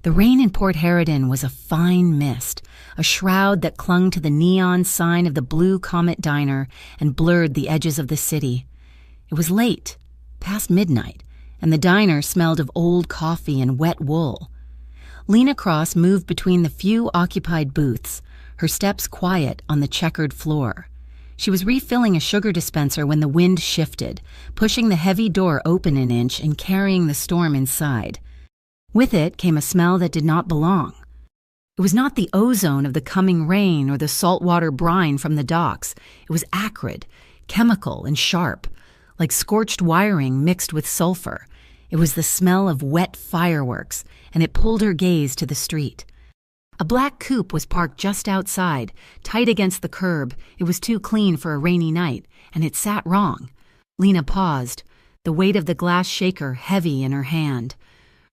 The rain in Port Harridan was a fine mist, a shroud that clung to the neon sign of the Blue Comet Diner and blurred the edges of the city. It was late, past midnight, and the diner smelled of old coffee and wet wool. Lena Cross moved between the few occupied booths, her steps quiet on the checkered floor. She was refilling a sugar dispenser when the wind shifted, pushing the heavy door open an inch and carrying the storm inside. With it came a smell that did not belong. It was not the ozone of the coming rain or the saltwater brine from the docks. It was acrid, chemical, and sharp, like scorched wiring mixed with sulfur. It was the smell of wet fireworks, and it pulled her gaze to the street. A black coupe was parked just outside, tight against the curb. It was too clean for a rainy night, and it sat wrong. Lena paused, the weight of the glass shaker heavy in her hand.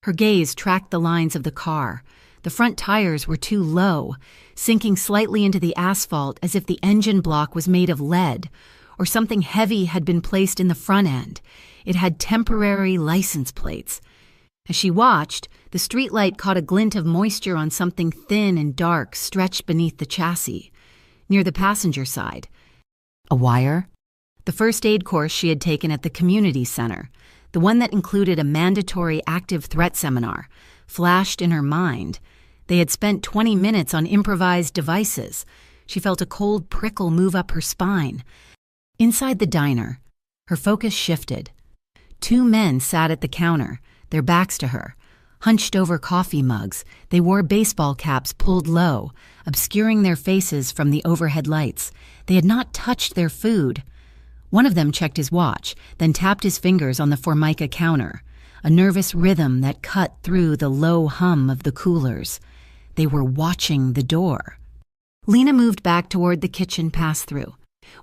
Her gaze tracked the lines of the car. The front tires were too low, sinking slightly into the asphalt as if the engine block was made of lead, or something heavy had been placed in the front end. It had temporary license plates. As she watched, the streetlight caught a glint of moisture on something thin and dark stretched beneath the chassis, near the passenger side. A wire? The first aid course she had taken at the community center, the one that included a mandatory active threat seminar, flashed in her mind. They had spent 20 minutes on improvised devices. She felt a cold prickle move up her spine. Inside the diner, her focus shifted. 2 men sat at the counter, their backs to her, hunched over coffee mugs. They wore baseball caps pulled low, obscuring their faces from the overhead lights. They had not touched their food. One of them checked his watch, then tapped his fingers on the Formica counter, a nervous rhythm that cut through the low hum of the coolers. They were watching the door. Lena moved back toward the kitchen pass-through.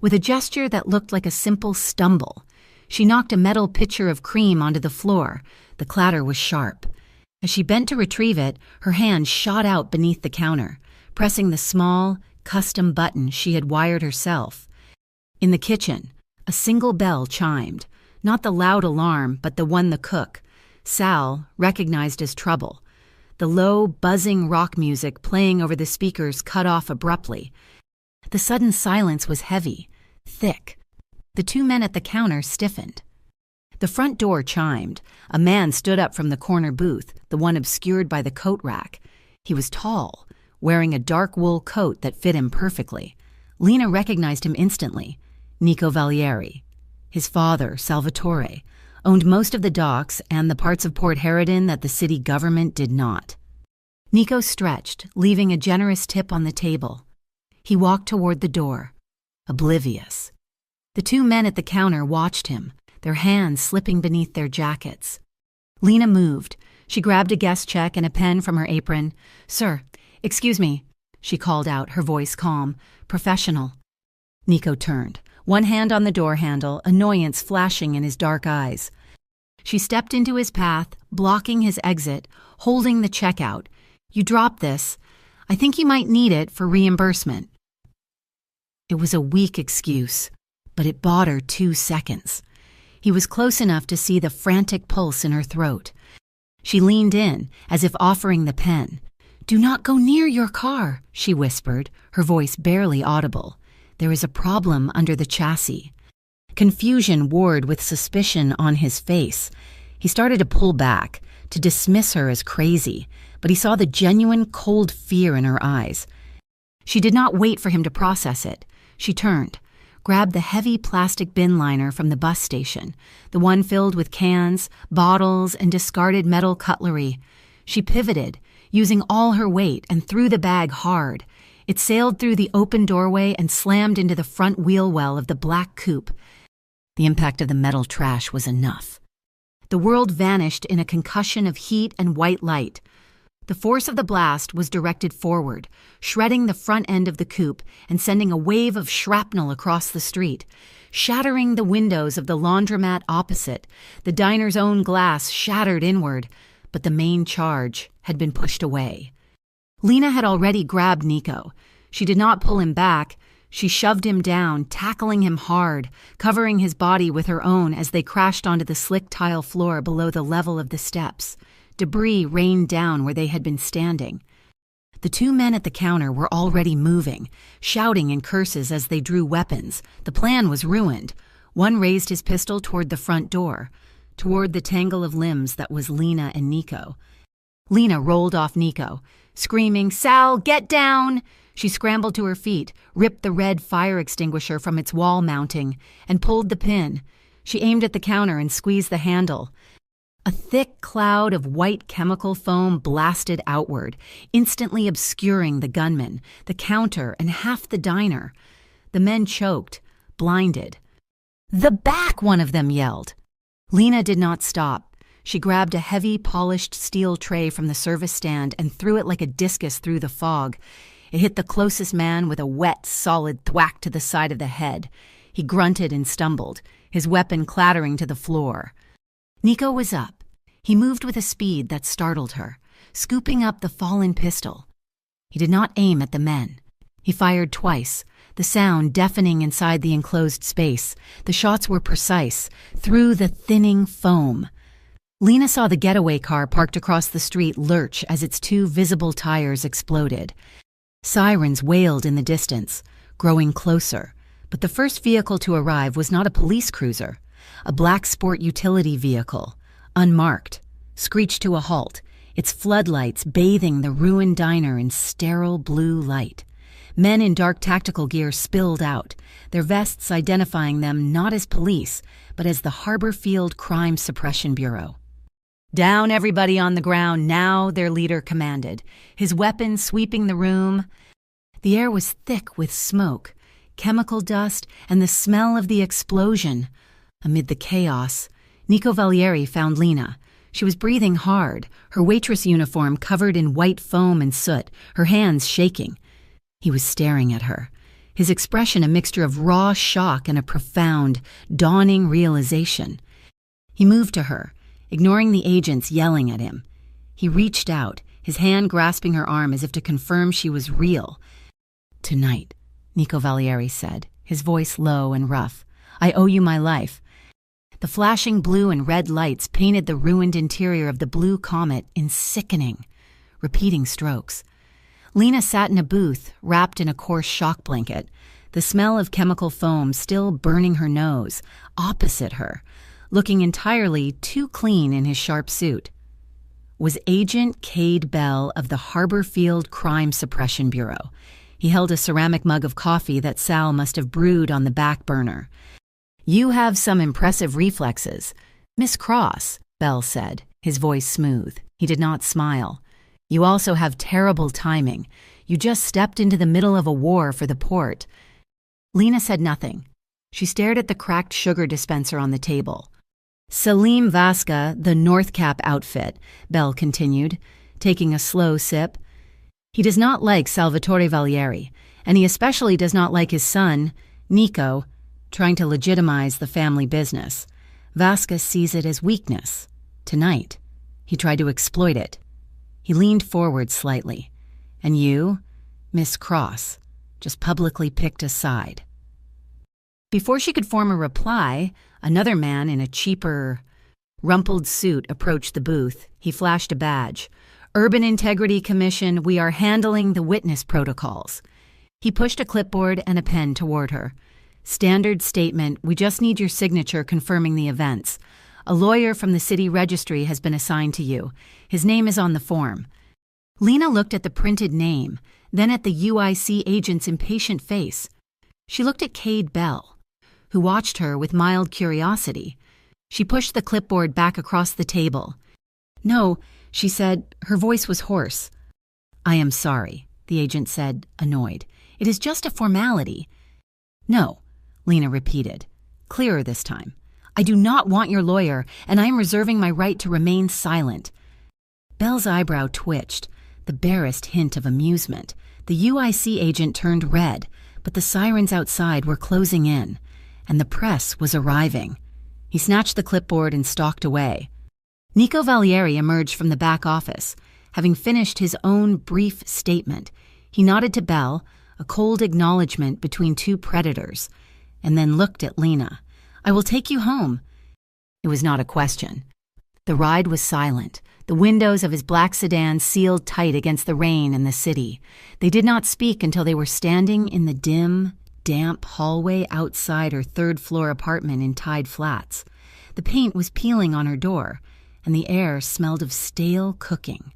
With a gesture that looked like a simple stumble, she knocked a metal pitcher of cream onto the floor. The clatter was sharp. As she bent to retrieve it, her hand shot out beneath the counter, pressing the small, custom button she had wired herself. In the kitchen, a single bell chimed, not the loud alarm, but the one the cook, Sal, recognized as trouble. The low, buzzing rock music playing over the speakers cut off abruptly. The sudden silence was heavy, thick. The 2 men at the counter stiffened. The front door chimed. A man stood up from the corner booth, the one obscured by the coat rack. He was tall, wearing a dark wool coat that fit him perfectly. Lena recognized him instantly. Nico Valieri. His father, Salvatore, owned most of the docks and the parts of Port Harridan that the city government did not. Nico stretched, leaving a generous tip on the table. He walked toward the door, oblivious. The 2 men at the counter watched him, their hands slipping beneath their jackets. Lena moved. She grabbed a guest check and a pen from her apron. "Sir, excuse me," she called out, her voice calm, professional. Nico turned, one hand on the door handle, annoyance flashing in his dark eyes. She stepped into his path, blocking his exit, holding the check out. "You dropped this. I think you might need it for reimbursement." It was a weak excuse, but it bought her 2 seconds. He was close enough to see the frantic pulse in her throat. She leaned in, as if offering the pen. "Do not go near your car," she whispered, her voice barely audible. "There is a problem under the chassis." Confusion warred with suspicion on his face. He started to pull back, to dismiss her as crazy, but he saw the genuine cold fear in her eyes. She did not wait for him to process it. She turned, grabbed the heavy plastic bin liner from the bus station, the one filled with cans, bottles, and discarded metal cutlery. She pivoted, using all her weight, and threw the bag hard. It sailed through the open doorway and slammed into the front wheel well of the black coupe. The impact of the metal trash was enough. The world vanished in a concussion of heat and white light. The force of the blast was directed forward, shredding the front end of the coupe and sending a wave of shrapnel across the street, shattering the windows of the laundromat opposite. The diner's own glass shattered inward, but the main charge had been pushed away. Lena had already grabbed Nico. She did not pull him back. She shoved him down, tackling him hard, covering his body with her own as they crashed onto the slick tile floor below the level of the steps. Debris rained down where they had been standing. The two men at the counter were already moving, shouting in curses as they drew weapons. The plan was ruined. One raised his pistol toward the front door, toward the tangle of limbs that was Lena and Nico. Lena rolled off Nico, screaming, "Sal, get down!" She scrambled to her feet, ripped the red fire extinguisher from its wall mounting, and pulled the pin. She aimed at the counter and squeezed the handle. A thick cloud of white chemical foam blasted outward, instantly obscuring the gunman, the counter, and half the diner. The men choked, blinded. "The back!" one of them yelled. Lena did not stop. She grabbed a heavy, polished steel tray from the service stand and threw it like a discus through the fog. It hit the closest man with a wet, solid thwack to the side of the head. He grunted and stumbled, his weapon clattering to the floor. Nico was up. He moved with a speed that startled her, scooping up the fallen pistol. He did not aim at the men. He fired twice, the sound deafening inside the enclosed space. The shots were precise, through the thinning foam. Lena saw the getaway car parked across the street lurch as its two visible tires exploded. Sirens wailed in the distance, growing closer, but the first vehicle to arrive was not a police cruiser. A black sport utility vehicle, unmarked, screeched to a halt, its floodlights bathing the ruined diner in sterile blue light. Men in dark tactical gear spilled out, their vests identifying them not as police, but as the Harbor Field Crime Suppression Bureau. "Down, everybody on the ground, now," their leader commanded, his weapon sweeping the room. The air was thick with smoke, chemical dust, and the smell of the explosion. Amid the chaos, Nico Valieri found Lena. She was breathing hard, her waitress uniform covered in white foam and soot, her hands shaking. He was staring at her, his expression a mixture of raw shock and a profound, dawning realization. He moved to her, ignoring the agents yelling at him. He reached out, his hand grasping her arm as if to confirm she was real. "Tonight," Nico Valieri said, his voice low and rough, "I owe you my life." The flashing blue and red lights painted the ruined interior of the Blue Comet in sickening, repeating strokes. Lena sat in a booth, wrapped in a coarse shock blanket, the smell of chemical foam still burning her nose, opposite her, looking entirely too clean in his sharp suit. Was Agent Cade Bell of the Harbor Field Crime Suppression Bureau. He held a ceramic mug of coffee that Sal must have brewed on the back burner. "You have some impressive reflexes, Miss Cross," Bell said, his voice smooth. He did not smile. "You also have terrible timing. You just stepped into the middle of a war for the port." Lena said nothing. She stared at the cracked sugar dispenser on the table. "Salim Vasca, the North Cap outfit," Bell continued, taking a slow sip. "He does not like Salvatore Valieri, and he especially does not like his son, Nico, trying to legitimize the family business. Vasca sees it as weakness. Tonight, he tried to exploit it." He leaned forward slightly. "And you, Miss Cross, just publicly picked a side." Before she could form a reply, another man in a cheaper, rumpled suit approached the booth. He flashed a badge. "Urban Integrity Commission, we are handling the witness protocols." He pushed a clipboard and a pen toward her. "Standard statement, we just need your signature confirming the events. A lawyer from the city registry has been assigned to you. His name is on the form." Lena looked at the printed name, then at the UIC agent's impatient face. She looked at Cade Bell, who watched her with mild curiosity. She pushed the clipboard back across the table. "No," she said, her voice was hoarse. "I am sorry," the agent said, annoyed. "It is just a formality." "No," Lena repeated, clearer this time. "I do not want your lawyer, and I am reserving my right to remain silent." Bell's eyebrow twitched, the barest hint of amusement. The UIC agent turned red, but the sirens outside were closing in, and the press was arriving. He snatched the clipboard and stalked away. Nico Valieri emerged from the back office. Having finished his own brief statement, he nodded to Bell, a cold acknowledgement between two predators, and then looked at Lena. "I will take you home." It was not a question. The ride was silent, the windows of his black sedan sealed tight against the rain and the city. They did not speak until they were standing in the dim, damp hallway outside her third-floor apartment in Tide Flats. The paint was peeling on her door, and the air smelled of stale cooking.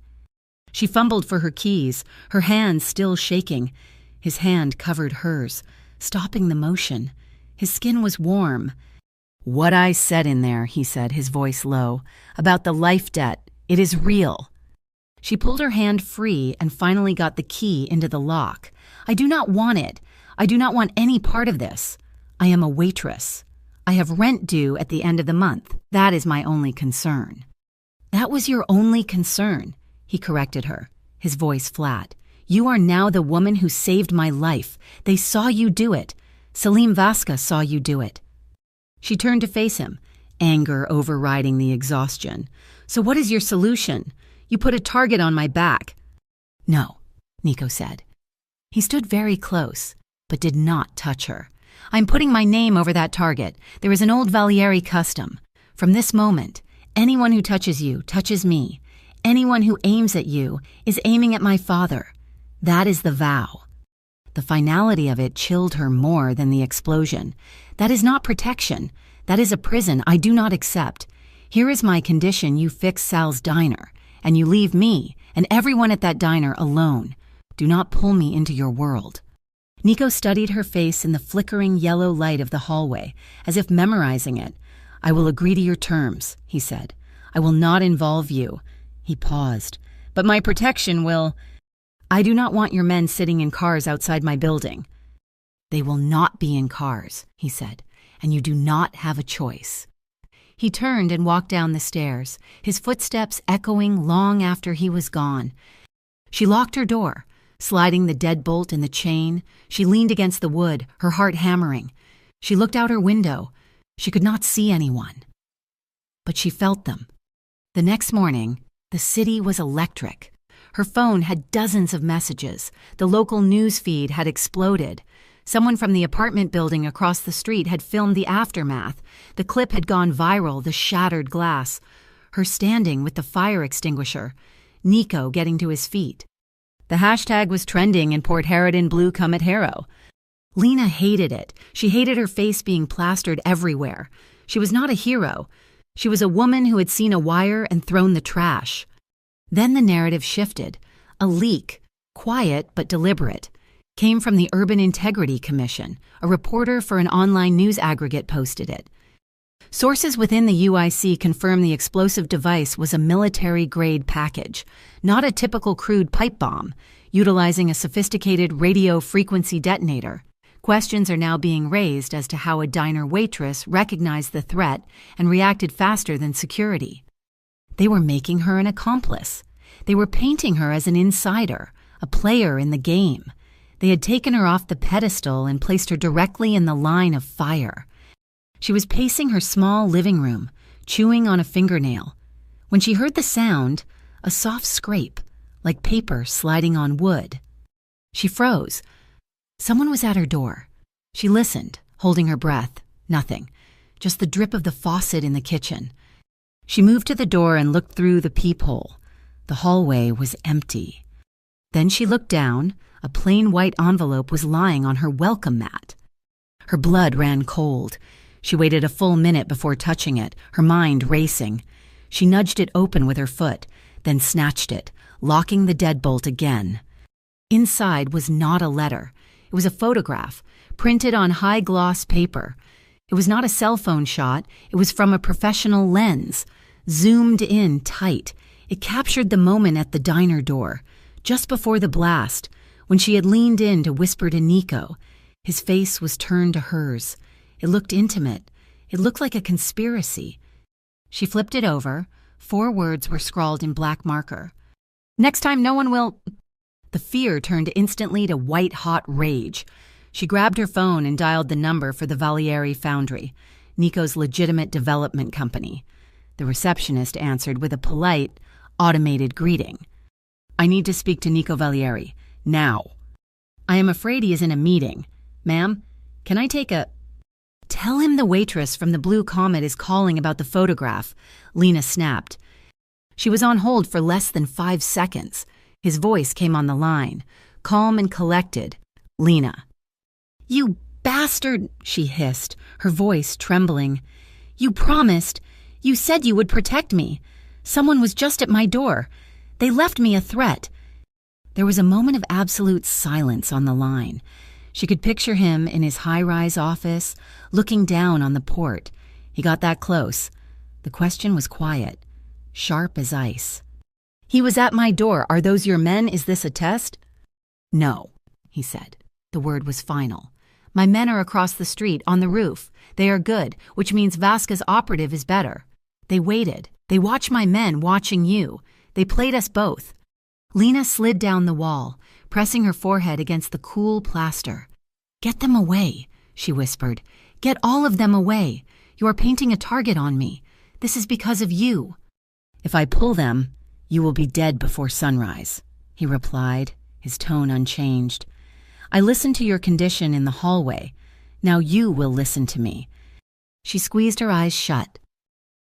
She fumbled for her keys, her hands still shaking. His hand covered hers, stopping the motion. His skin was warm. "What I said in there," he said, his voice low, "about the life debt, it is real." She pulled her hand free and finally got the key into the lock. "I do not want it. I do not want any part of this. I am a waitress. I have rent due at the end of the month. That is my only concern." "That was your only concern," he corrected her, his voice flat. "You are now the woman who saved my life. They saw you do it. Salim Vasca saw you do it." She turned to face him, anger overriding the exhaustion. "So what is your solution? You put a target on my back." "No," Nico said. He stood very close, but did not touch her. "I'm putting my name over that target. There is an old Valieri custom. From this moment, anyone who touches you touches me. Anyone who aims at you is aiming at my father. That is the vow." The finality of it chilled her more than the explosion. "That is not protection. That is a prison I do not accept. Here is my condition: you fix Sal's diner, and you leave me and everyone at that diner alone. Do not pull me into your world." Nico studied her face in the flickering yellow light of the hallway, as if memorizing it. "I will agree to your terms," he said. "I will not involve you." He paused. "But my protection will—" "I do not want your men sitting in cars outside my building." "They will not be in cars," he said, "and you do not have a choice." He turned and walked down the stairs, his footsteps echoing long after he was gone. She locked her door. Sliding the deadbolt and the chain, she leaned against the wood, her heart hammering. She looked out her window. She could not see anyone. But she felt them. The next morning, the city was electric. Her phone had dozens of messages. The local news feed had exploded. Someone from the apartment building across the street had filmed the aftermath. The clip had gone viral, the shattered glass. Her standing with the fire extinguisher. Nico getting to his feet. The hashtag was trending in Port Harridan Blue Comet Harrow. Lena hated it. She hated her face being plastered everywhere. She was not a hero. She was a woman who had seen a wire and thrown the trash. Then the narrative shifted. A leak, quiet but deliberate, came from the Urban Integrity Commission. A reporter for an online news aggregate posted it. Sources within the UIC confirmed the explosive device was a military-grade package, not a typical crude pipe bomb, utilizing a sophisticated radio frequency detonator. Questions are now being raised as to how a diner waitress recognized the threat and reacted faster than security. They were making her an accomplice. They were painting her as an insider, a player in the game. They had taken her off the pedestal and placed her directly in the line of fire. She was pacing her small living room, chewing on a fingernail. When she heard the sound, a soft scrape, like paper sliding on wood. She froze. Someone was at her door. She listened, holding her breath. Nothing. Just the drip of the faucet in the kitchen. She moved to the door and looked through the peephole. The hallway was empty. Then she looked down. A plain white envelope was lying on her welcome mat. Her blood ran cold. She waited a full minute before touching it, her mind racing. She nudged it open with her foot, then snatched it, locking the deadbolt again. Inside was not a letter. It was a photograph, printed on high-gloss paper. It was not a cell phone shot. It was from a professional lens, zoomed in tight. It captured the moment at the diner door, just before the blast, when she had leaned in to whisper to Nico. His face was turned to hers. It looked intimate. It looked like a conspiracy. She flipped it over. 4 words were scrawled in black marker. "Next time no one will—" The fear turned instantly to white-hot rage. She grabbed her phone and dialed the number for the Valieri Foundry, Nico's legitimate development company. The receptionist answered with a polite, automated greeting. "I need to speak to Nico Valieri. Now." "I am afraid he is in a meeting. Ma'am, can I take a—" "Tell him the waitress from the Blue Comet is calling about the photograph," Lena snapped. She was on hold for less than 5 seconds. His voice came on the line, calm and collected. "Lena." "You bastard," she hissed, her voice trembling. "You promised. You said you would protect me. Someone was just at my door. They left me a threat." There was a moment of absolute silence on the line. She could picture him in his high-rise office, looking down on the port. He got that close. The question was quiet, sharp as ice. "He was at my door. Are those your men? Is this a test?" "No," he said. The word was final. "My men are across the street, on the roof. They are good, which means Vasca's operative is better. They waited. They watched my men watching you. They played us both." Lena slid down the wall, pressing her forehead against the cool plaster. "Get them away," she whispered. "Get all of them away. You are painting a target on me. This is because of you." "If I pull them, you will be dead before sunrise," he replied, his tone unchanged. "I listened to your condition in the hallway. Now you will listen to me." She squeezed her eyes shut.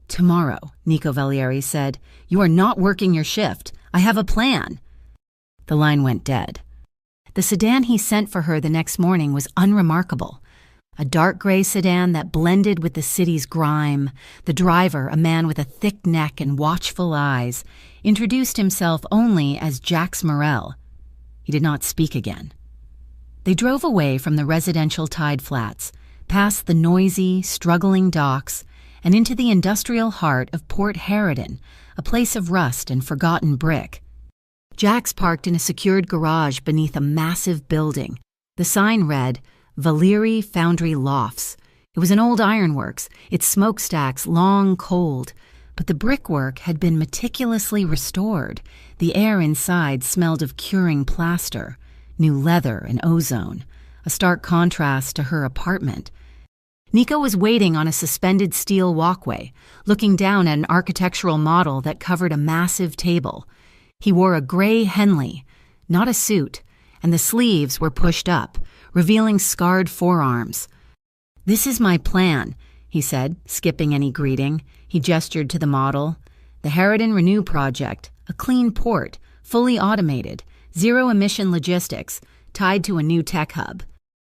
"Tomorrow," Nico Valieri said, "you are not working your shift. I have a plan." The line went dead. The sedan he sent for her the next morning was unremarkable. A dark gray sedan that blended with the city's grime. The driver, a man with a thick neck and watchful eyes, introduced himself only as Jax Morel. He did not speak again. They drove away from the residential tide flats, past the noisy, struggling docks, and into the industrial heart of Port Harridan, a place of rust and forgotten brick. Jax parked in a secured garage beneath a massive building. The sign read, "Valieri Foundry Lofts." It was an old ironworks, its smokestacks long cold, but the brickwork had been meticulously restored. The air inside smelled of curing plaster, new leather and ozone, a stark contrast to her apartment. Nico was waiting on a suspended steel walkway, looking down at an architectural model that covered a massive table. He wore a gray Henley, not a suit, and the sleeves were pushed up, revealing scarred forearms. "This is my plan," he said, skipping any greeting. He gestured to the model. "The Harridan Renew Project, a clean port, fully automated, zero-emission logistics, tied to a new tech hub."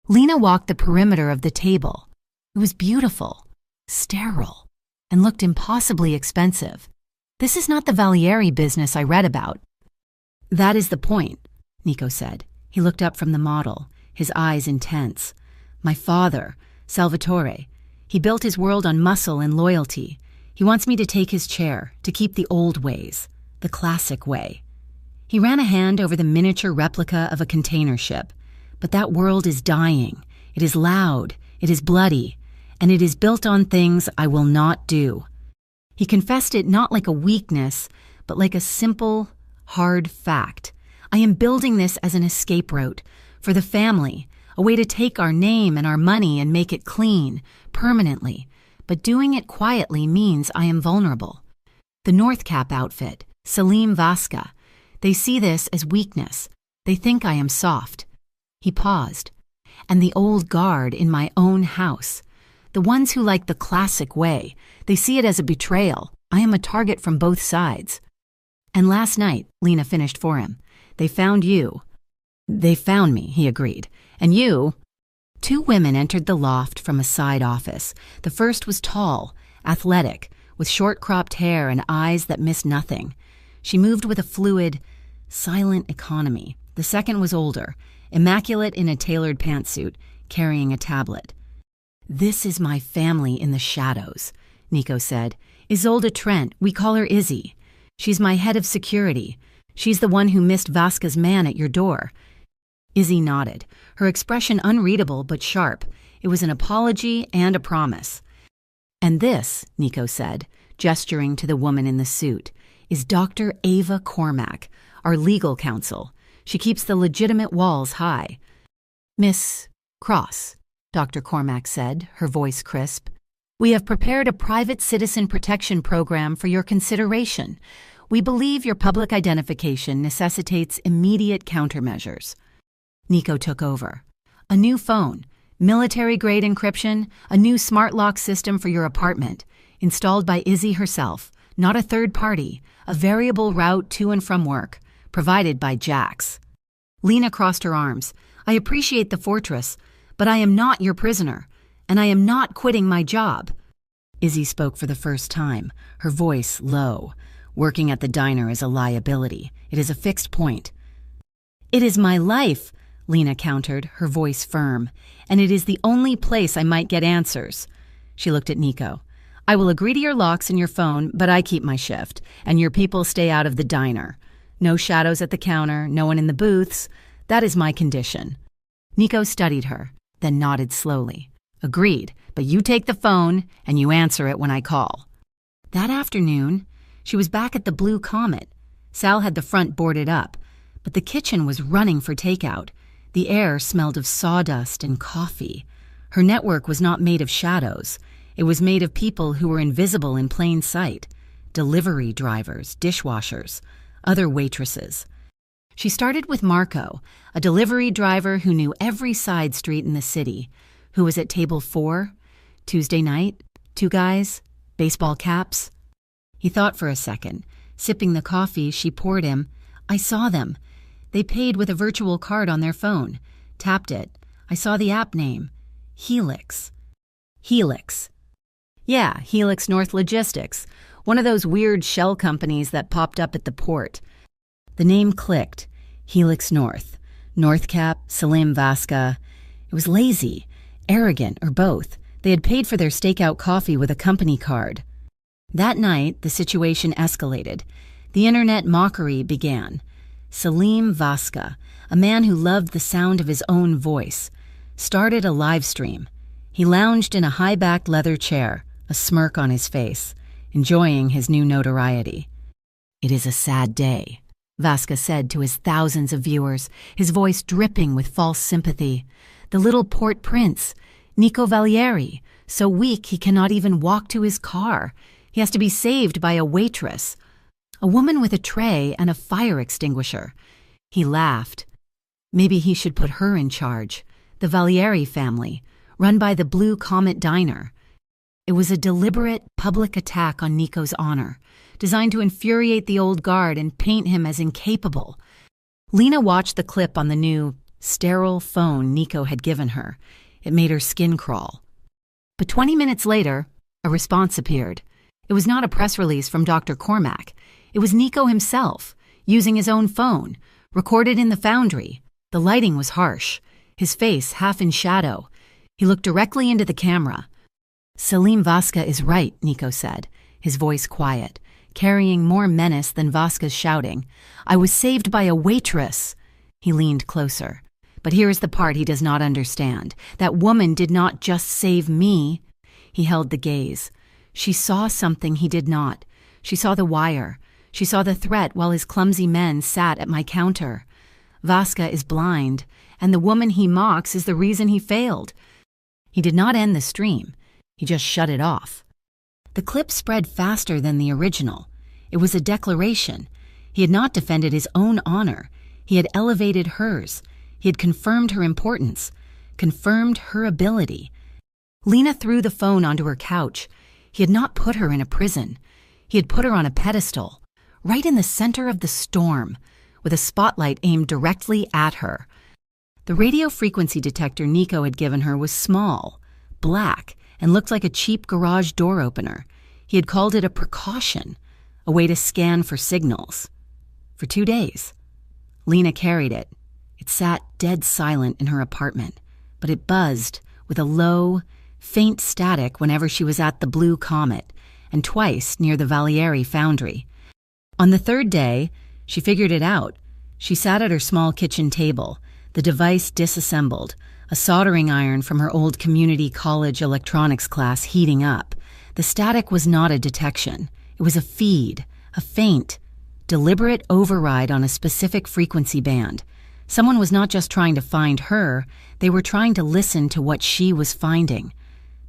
Lena walked the perimeter of the table. It was beautiful, sterile, and looked impossibly expensive. "This is not the Valieri business I read about." "That is the point," Nico said. He looked up from the model, his eyes intense. "My father, Salvatore, he built his world on muscle and loyalty. He wants me to take his chair, to keep the old ways, the classic way." He ran a hand over the miniature replica of a container ship. "But that world is dying. It is loud. It is bloody. And it is built on things I will not do." He confessed it not like a weakness, but like a simple, hard fact. "I am building this as an escape route, for the family, a way to take our name and our money and make it clean, permanently. But doing it quietly means I am vulnerable. The North Cap outfit, Salim Vasca, they see this as weakness. They think I am soft." He paused. "And the old guard in my own house. The ones who like the classic way, they see it as a betrayal. I am a target from both sides." "And last night," Lena finished for him, "they found you." "They found me," he agreed. "And you—" 2 women entered the loft from a side office. The first was tall, athletic, with short-cropped hair and eyes that missed nothing. She moved with a fluid, silent economy. The second was older, immaculate in a tailored pantsuit, carrying a tablet. "This is my family in the shadows," Nico said. "Isolde Trent, we call her Izzy. She's my head of security. She's the one who missed Vasca's man at your door." Izzy nodded, her expression unreadable but sharp. It was an apology and a promise. "And this," Nico said, gesturing to the woman in the suit, "is Dr. Ava Cormack, our legal counsel. She keeps the legitimate walls high." "Miss Cross," Dr. Cormack said, her voice crisp, "we have prepared a private citizen protection program for your consideration. We believe your public identification necessitates immediate countermeasures." Nico took over. "A new phone, military-grade encryption, a new smart lock system for your apartment, installed by Izzy herself, not a third party, a variable route to and from work, provided by Jax. Lena crossed her arms. I appreciate the fortress, but I am not your prisoner, and I am not quitting my job. Izzy spoke for the first time, her voice low. Working at the diner is a liability. It is a fixed point. It is my life, Lena countered, her voice firm, and it is the only place I might get answers. She looked at Nico. I will agree to your locks and your phone, but I keep my shift, and your people stay out of the diner. No shadows at the counter, no one in the booths. That is my condition. Nico studied her, then nodded slowly. Agreed, but you take the phone and you answer it when I call. That afternoon, she was back at the Blue Comet. Sal had the front boarded up, but the kitchen was running for takeout. The air smelled of sawdust and coffee. Her network was not made of shadows. It was made of people who were invisible in plain sight. Delivery drivers, dishwashers, other waitresses. She started with Marco, a delivery driver who knew every side street in the city, who was at table 4, Tuesday night, 2 guys, baseball caps. He thought for a second. Sipping the coffee she poured him, I saw them. They paid with a virtual card on their phone. Tapped it. I saw the app name. Helix. Helix. Yeah, Helix North Logistics, one of those weird shell companies that popped up at the port. The name clicked. Helix North. Northcap, Salim Vasca. It was lazy, arrogant, or both. They had paid for their stakeout coffee with a company card. That night, the situation escalated. The internet mockery began. Salim Vasca, a man who loved the sound of his own voice, started a live stream. He lounged in a high-backed leather chair, a smirk on his face, enjoying his new notoriety. It is a sad day, Vasca said to his thousands of viewers, his voice dripping with false sympathy. The little port prince, Nico Valieri, so weak he cannot even walk to his car. He has to be saved by a waitress, a woman with a tray and a fire extinguisher. He laughed. Maybe he should put her in charge. The Valieri family, run by the Blue Comet Diner. It was a deliberate public attack on Nico's honor, designed to infuriate the old guard and paint him as incapable. Lena watched the clip on the new, sterile phone Nico had given her. It made her skin crawl. But 20 minutes later, a response appeared. It was not a press release from Dr. Cormack. It was Nico himself, using his own phone, recorded in the foundry. The lighting was harsh, his face half in shadow. He looked directly into the camera. Salim Vasca is right, Nico said, his voice quiet, carrying more menace than Vasca's shouting. I was saved by a waitress. He leaned closer. But here is the part he does not understand. That woman did not just save me. He held the gaze. She saw something he did not. She saw the wire. She saw the threat while his clumsy men sat at my counter. Vasca is blind, and the woman he mocks is the reason he failed. He did not end the stream. He just shut it off. The clip spread faster than the original. It was a declaration. He had not defended his own honor. He had elevated hers. He had confirmed her importance, confirmed her ability. Lena threw the phone onto her couch. He had not put her in a prison. He had put her on a pedestal, right in the center of the storm, with a spotlight aimed directly at her. The radio frequency detector Nico had given her was small, black, and looked like a cheap garage door opener. He had called it a precaution, a way to scan for signals. For 2 days. Lena carried it. It sat dead silent in her apartment, but it buzzed with a low, faint static whenever she was at the Blue Comet, and twice near the Valieri foundry. On the 3rd day, she figured it out. She sat at her small kitchen table, the device disassembled, a soldering iron from her old community college electronics class heating up. The static was not a detection. It was a feed, a faint, deliberate override on a specific frequency band. Someone was not just trying to find her, they were trying to listen to what she was finding.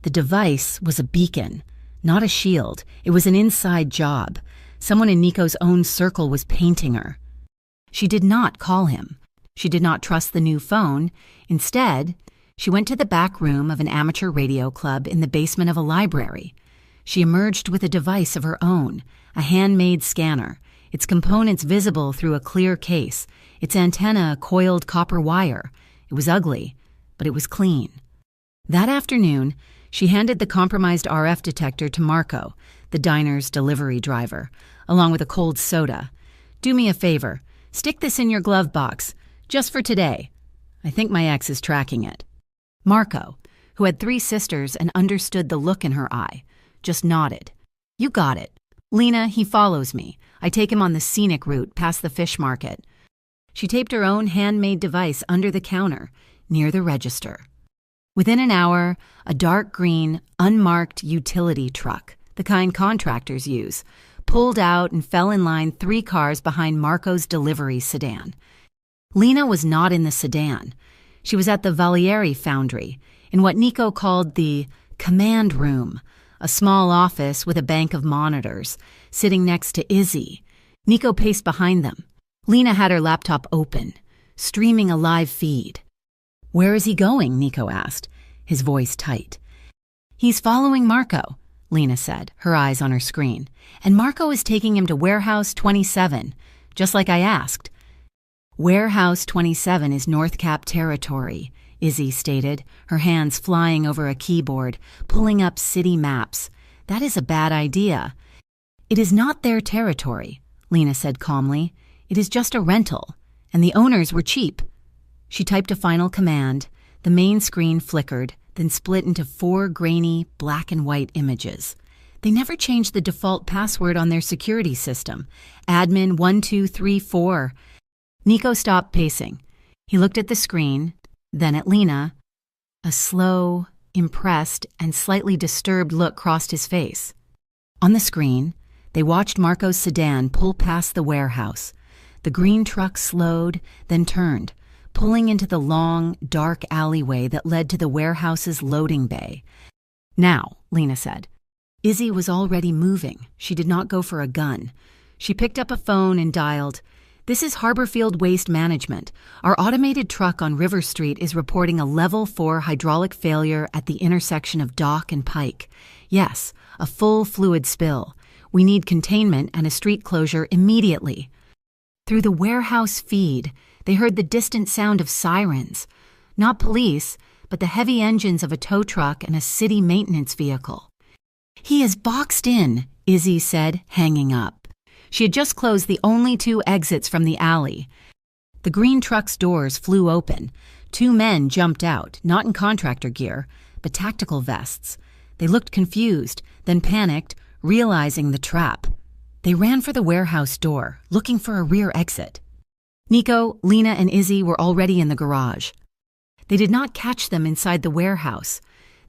The device was a beacon, not a shield. It was an inside job. Someone in Nico's own circle was painting her. She did not call him. She did not trust the new phone. Instead, she went to the back room of an amateur radio club in the basement of a library. She emerged with a device of her own, a handmade scanner, its components visible through a clear case, its antenna a coiled copper wire. It was ugly, but it was clean. That afternoon, she handed the compromised RF detector to Marco, the diner's delivery driver, along with a cold soda. "Do me a favor. Stick this in your glove box, just for today. I think my ex is tracking it." Marco, who had 3 sisters and understood the look in her eye, just nodded. "You got it. Lena, he follows me. I take him on the scenic route past the fish market." She taped her own handmade device under the counter, near the register. Within an hour, a dark green, unmarked utility truck, the kind contractors use, pulled out and fell in line 3 cars behind Marco's delivery sedan. Lena was not in the sedan. She was at the Valieri foundry, in what Nico called the command room, a small office with a bank of monitors, sitting next to Izzy. Nico paced behind them. Lena had her laptop open, streaming a live feed. "Where is he going?" Nico asked, his voice tight. "He's following Marco," Lena said, her eyes on her screen. "And Marco is taking him to Warehouse 27, just like I asked." "Warehouse 27 is North Cap territory," Izzy stated, her hands flying over a keyboard, pulling up city maps. "That is a bad idea." "It is not their territory," Lena said calmly. "It is just a rental, and the owners were cheap." She typed a final command. The main screen flickered, then split into 4 grainy, black and white images. They never changed the default password on their security system. Admin 1234. Nico stopped pacing. He looked at the screen, then at Lena. A slow, impressed, and slightly disturbed look crossed his face. On the screen, they watched Marco's sedan pull past the warehouse. The green truck slowed, then turned, pulling into the long, dark alleyway that led to the warehouse's loading bay. "Now," Lena said. Izzy was already moving. She did not go for a gun. She picked up a phone and dialed, "This is Harborfield Waste Management. Our automated truck on River Street is reporting a level 4 hydraulic failure at the intersection of Dock and Pike. Yes, a full fluid spill. We need containment and a street closure immediately." Through the warehouse feed, they heard the distant sound of sirens. Not police, but the heavy engines of a tow truck and a city maintenance vehicle. "He is boxed in," Izzy said, hanging up. She had just closed the only 2 exits from the alley. The green truck's doors flew open. 2 men jumped out, not in contractor gear, but tactical vests. They looked confused, then panicked, realizing the trap. They ran for the warehouse door, looking for a rear exit. Nico, Lena, and Izzy were already in the garage. They did not catch them inside the warehouse.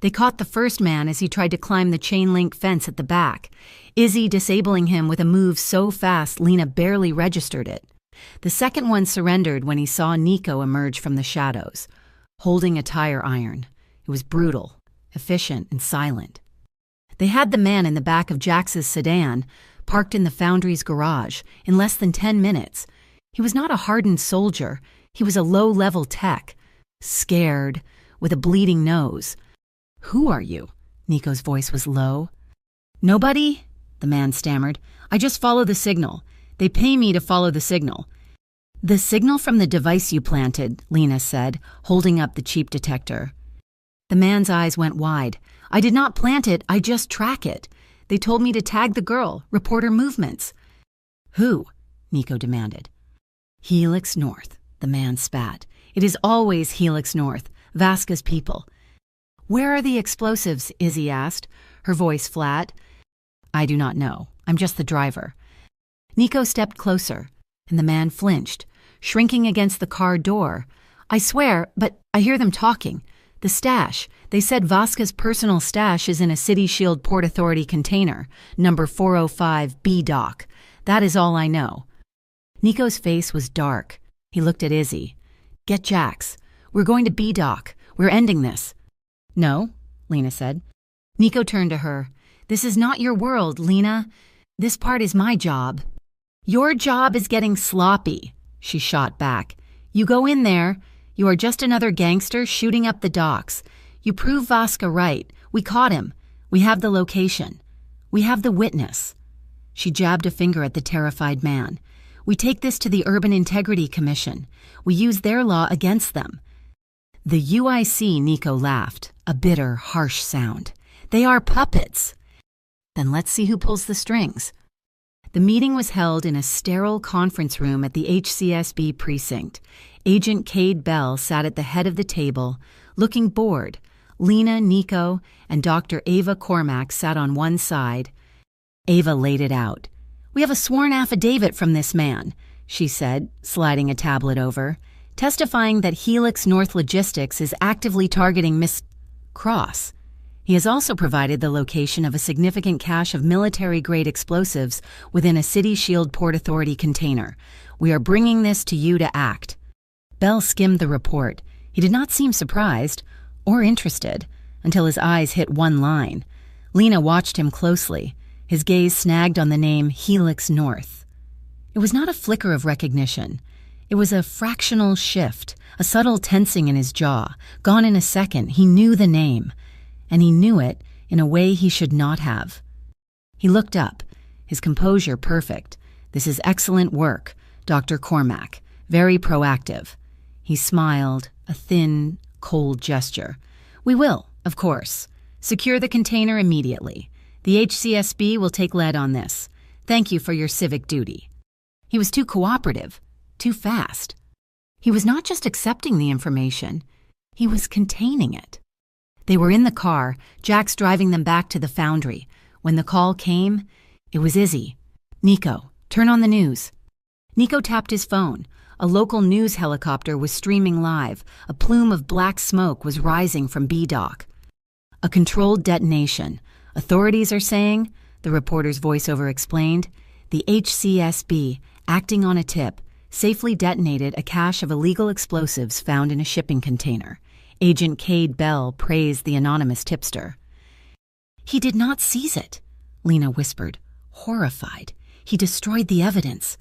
They caught the first man as he tried to climb the chain-link fence at the back, Izzy disabling him with a move so fast Lena barely registered it. The second one surrendered when he saw Nico emerge from the shadows, holding a tire iron. It was brutal, efficient, and silent. They had the man in the back of Jax's sedan, parked in the foundry's garage, in less than 10 minutes. He was not a hardened soldier. He was a low-level tech, scared, with a bleeding nose. "Who are you?" Nico's voice was low. "Nobody?" the man stammered. "I just follow the signal. They pay me to follow the signal." "The signal from the device you planted," Lena said, holding up the cheap detector. The man's eyes went wide. "I did not plant it, I just track it. They told me to tag the girl, report her movements." "Who?" Nico demanded. "Helix North," the man spat. "It is always Helix North, Vasca's people." "Where are the explosives?" Izzy asked, her voice flat. "I do not know. I'm just the driver." Nico stepped closer, and the man flinched, shrinking against the car door. "I swear, but I hear them talking. The stash. They said Vasca's personal stash is in a City Shield Port Authority container, number 405 B Dock. That is all I know." Nico's face was dark. He looked at Izzy. "Get Jax. We're going to B Dock. We're ending this." "No," Lena said. Nico turned to her. "This is not your world, Lena. This part is my job." "Your job is getting sloppy," she shot back. "You go in there. You are just another gangster shooting up the docks. You prove Vasca right. We caught him. We have the location. We have the witness." She jabbed a finger at the terrified man. "We take this to the Urban Integrity Commission. We use their law against them." "The UIC," Nico laughed, a bitter, harsh sound. "They are puppets." "Then let's see who pulls the strings." The meeting was held in a sterile conference room at the HCSB precinct. Agent Cade Bell sat at the head of the table, looking bored. Lena, Nico, and Dr. Ava Cormack sat on one side. Ava laid it out. "We have a sworn affidavit from this man," she said, sliding a tablet over, testifying that Helix North Logistics is actively targeting Miss Cross. He has also provided the location of a significant cache of military-grade explosives within a City Shield Port Authority container. We are bringing this to you to act. Bell skimmed the report. He did not seem surprised or interested until his eyes hit one line. Lena watched him closely, his gaze snagged on the name Helix North. It was not a flicker of recognition. It was a fractional shift, a subtle tensing in his jaw. Gone in a second, he knew the name. And he knew it in a way he should not have. He looked up, his composure perfect. "This is excellent work, Dr. Cormack, very proactive." He smiled, a thin, cold gesture. "We will, of course. Secure the container immediately. The HCSB will take lead on this. Thank you for your civic duty." He was too cooperative, too fast. He was not just accepting the information, he was containing it. They were in the car, Jax driving them back to the foundry. When the call came, it was Izzy. "Nico, turn on the news." Nico tapped his phone. A local news helicopter was streaming live. A plume of black smoke was rising from B-Dock. "A controlled detonation. Authorities are saying," the reporter's voiceover explained, "the HCSB, acting on a tip, safely detonated a cache of illegal explosives found in a shipping container." Agent Cade Bell praised the anonymous tipster. "He did not seize it," Lena whispered, horrified. "He destroyed the evidence."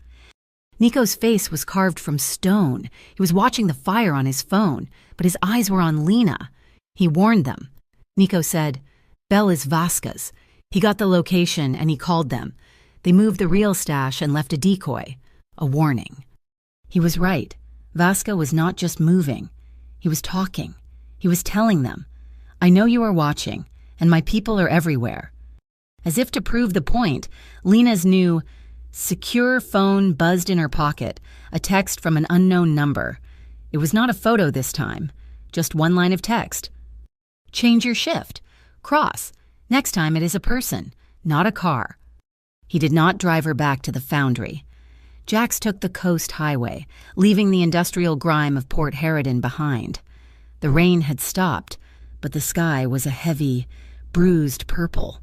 Nico's face was carved from stone. He was watching the fire on his phone, but his eyes were on Lena. He warned them. Nico said, "Bell is Vasquez. He got the location and he called them. They moved the real stash and left a decoy, a warning." He was right. Vasquez was not just moving. He was talking. He was telling them, "I know you are watching, and my people are everywhere." As if to prove the point, Lena's new secure phone buzzed in her pocket, a text from an unknown number. It was not a photo this time, just one line of text. "Change your shift. Cross. Next time it is a person, not a car." He did not drive her back to the foundry. Jax took the coast highway, leaving the industrial grime of Port Harridan behind. The rain had stopped, but the sky was a heavy, bruised purple.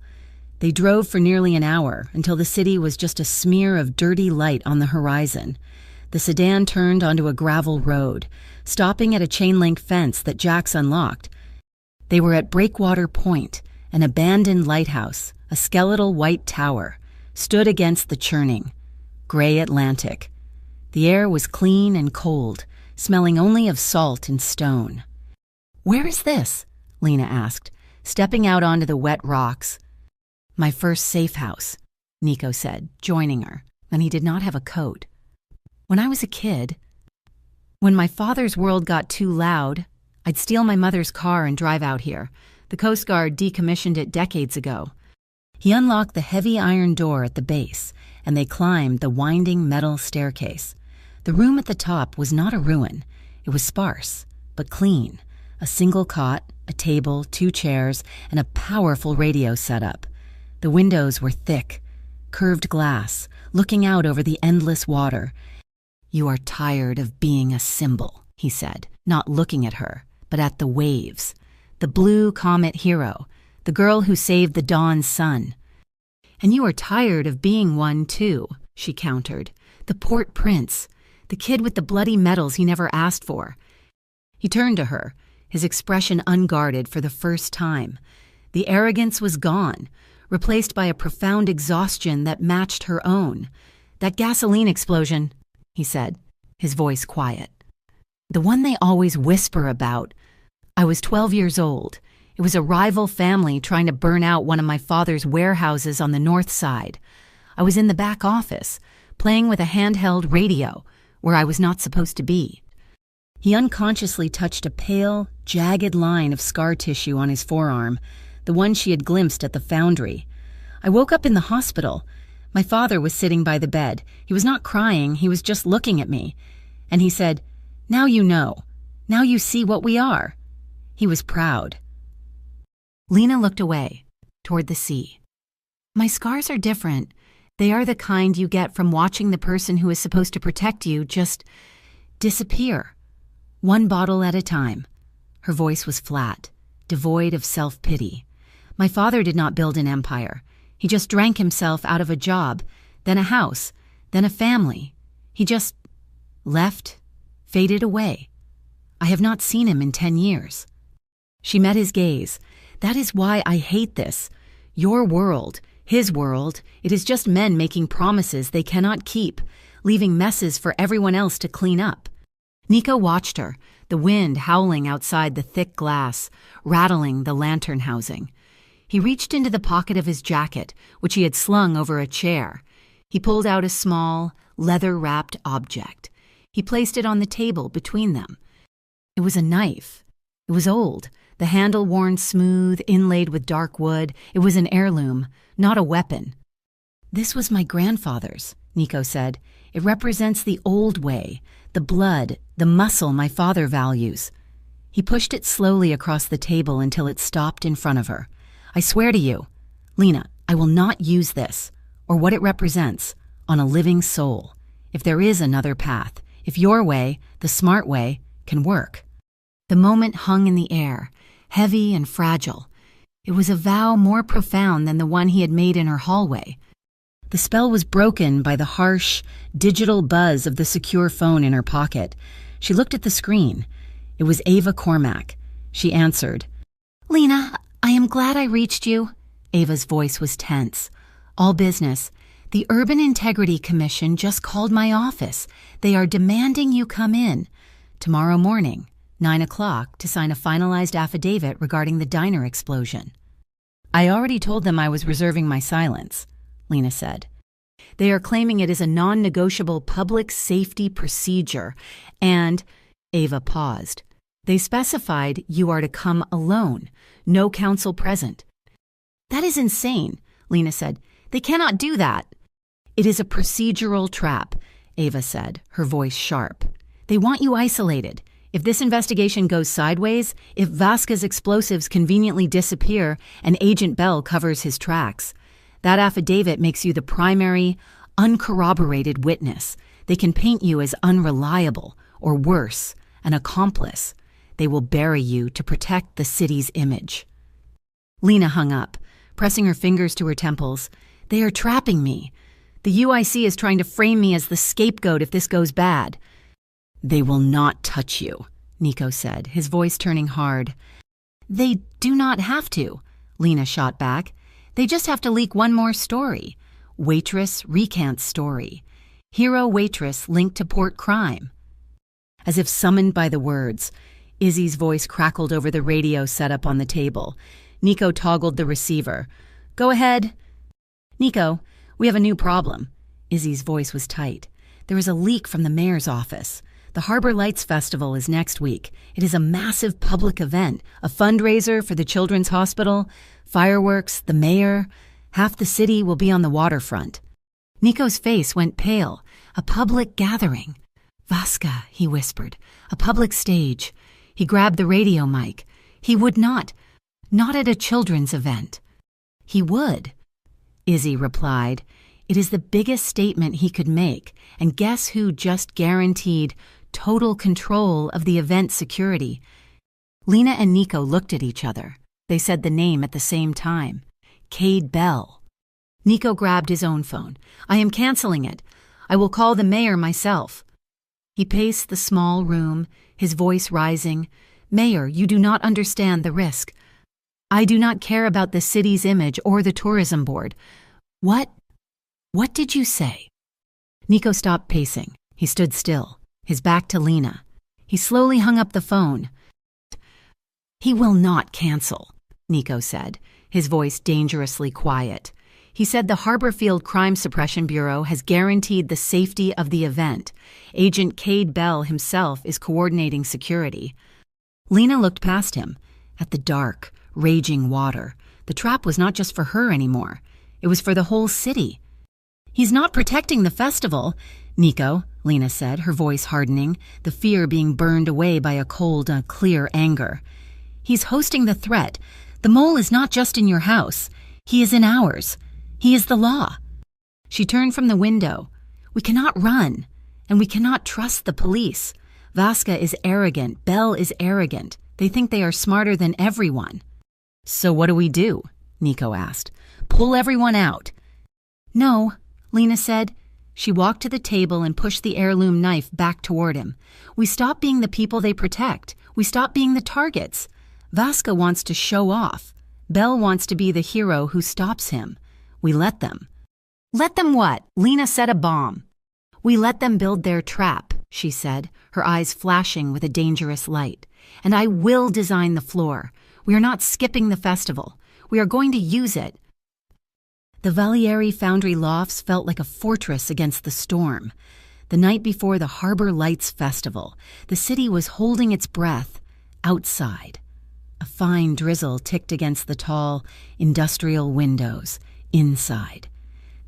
They drove for nearly an hour until the city was just a smear of dirty light on the horizon. The sedan turned onto a gravel road, stopping at a chain-link fence that Jax unlocked. They were at Breakwater Point, an abandoned lighthouse, a skeletal white tower, stood against the churning, gray Atlantic. The air was clean and cold, smelling only of salt and stone. "Where is this?" Lena asked, stepping out onto the wet rocks. "My first safe house," Nico said, joining her, and he did not have a coat. "When I was a kid, when my father's world got too loud, I'd steal my mother's car and drive out here. The Coast Guard decommissioned it decades ago." He unlocked the heavy iron door at the base, and they climbed the winding metal staircase. The room at the top was not a ruin. It was sparse, but clean. A single cot, a table, 2 chairs, and a powerful radio setup. The windows were thick, curved glass, looking out over the endless water. "You are tired of being a symbol," he said, not looking at her, but at the waves. The blue comet hero, the girl who saved the dawn's sun. "And you are tired of being one, too," she countered. "The port prince, the kid with the bloody medals he never asked for." He turned to her, his expression unguarded for the first time. The arrogance was gone, replaced by a profound exhaustion that matched her own. "That gasoline explosion," he said, his voice quiet. "The one they always whisper about. I was 12 years old. It It was a rival family trying to burn out one of my father's warehouses on the north side. I was in the back office, playing with a handheld radio, where I was not supposed to be. He unconsciously touched a pale, jagged line of scar tissue on his forearm, the one she had glimpsed at the foundry. I woke up in the hospital. My father was sitting by the bed. He was not crying, he was just looking at me. And he said, "Now you know. Now you see what we are." He was proud. Lena looked away, toward the sea. My scars are different. They are the kind you get from watching the person who is supposed to protect you just disappear. One bottle at a time. Her voice was flat, devoid of self-pity. My father did not build an empire. He just drank himself out of a job, then a house, then a family. He just left, faded away. I have not seen him in 10 years. She met his gaze. That is why I hate this. Your world, his world, it is just men making promises they cannot keep, leaving messes for everyone else to clean up. Nico watched her, the wind howling outside the thick glass, rattling the lantern housing. He reached into the pocket of his jacket, which he had slung over a chair. He pulled out a small, leather-wrapped object. He placed it on the table between them. It was a knife. It was old, the handle worn smooth, inlaid with dark wood. It was an heirloom, not a weapon. "This was my grandfather's," Nico said. "It represents the old way, the blood, the muscle my father values." He pushed it slowly across the table until it stopped in front of her. "I swear to you, Lena, I will not use this, or what it represents, on a living soul. If there is another path, if your way, the smart way, can work." The moment hung in the air, heavy and fragile. It was a vow more profound than the one he had made in her hallway. The spell was broken by the harsh, digital buzz of the secure phone in her pocket. She looked at the screen. It was Ava Cormack. She answered. "Lena, I am glad I reached you." Ava's voice was tense. "All business. The Urban Integrity Commission just called my office. They are demanding you come in tomorrow morning, 9 o'clock, to sign a finalized affidavit regarding the diner explosion." "I already told them I was reserving my silence," Lena said. "They are claiming it is a non-negotiable public safety procedure, and—" Ava paused. "They specified you are to come alone, no counsel present." "That is insane," Lena said. "They cannot do that." "It is a procedural trap," Ava said, her voice sharp. "They want you isolated. If this investigation goes sideways, if Vasquez's explosives conveniently disappear and Agent Bell covers his tracks, that affidavit makes you the primary, uncorroborated witness. They can paint you as unreliable, or worse, an accomplice. They will bury you to protect the city's image." Lena hung up, pressing her fingers to her temples. "They are trapping me. The UIC is trying to frame me as the scapegoat if this goes bad." "They will not touch you," Nico said, his voice turning hard. "They do not have to," Lena shot back. "They just have to leak one more story. Waitress recants story. Hero Waitress linked to port crime." As if summoned by the words, Izzy's voice crackled over the radio set up on the table. Nico toggled the receiver. "Go ahead." "Nico, we have a new problem." Izzy's voice was tight. "There is a leak from the mayor's office. The Harbor Lights Festival is next week. It is a massive public event, a fundraiser for the Children's Hospital, fireworks, the mayor. Half the city will be on the waterfront." Nico's face went pale. "A public gathering." "Vasca," he whispered. "A public stage." He grabbed the radio mic. "He would not at a children's event." "He would," Izzy replied. "It is the biggest statement he could make, and guess who just guaranteed total control of the event security?" Lena and Nico looked at each other. They said the name at the same time. Cade Bell. Nico grabbed his own phone. "I am canceling it. I will call the mayor myself." He paced the small room, his voice rising. "Mayor, you do not understand the risk. I do not care about the city's image or the tourism board." What did you say?" Nico stopped pacing. He stood still, his back to Lena. He slowly hung up the phone. "He will not cancel," Nico said, his voice dangerously quiet. He said the Harborfield Crime Suppression Bureau has guaranteed the safety of the event. Agent Cade Bell himself is coordinating security. Lena looked past him, at the dark, raging water. The trap was not just for her anymore. It was for the whole city. "He's not protecting the festival, Nico," Lena said, her voice hardening, the fear being burned away by a cold, clear anger. "He's hosting the threat. The mole is not just in your house. He is in ours. He is the law." She turned from the window. "We cannot run, and we cannot trust the police. Vasca is arrogant. Bell is arrogant. They think they are smarter than everyone." "So what do we do?" Nico asked. "Pull everyone out." "No," Lena said. She walked to the table and pushed the heirloom knife back toward him. "We stop being the people they protect. We stop being the targets. Vasca wants to show off. Bell wants to be the hero who stops him. We let them." "Let them what?" Lena said. "A bomb." "We let them build their trap," she said, her eyes flashing with a dangerous light. "And I will design the floor. We are not skipping the festival. We are going to use it." The Valieri Foundry Lofts felt like a fortress against the storm. The night before the Harbor Lights Festival, the city was holding its breath outside. A fine drizzle ticked against the tall, industrial windows inside.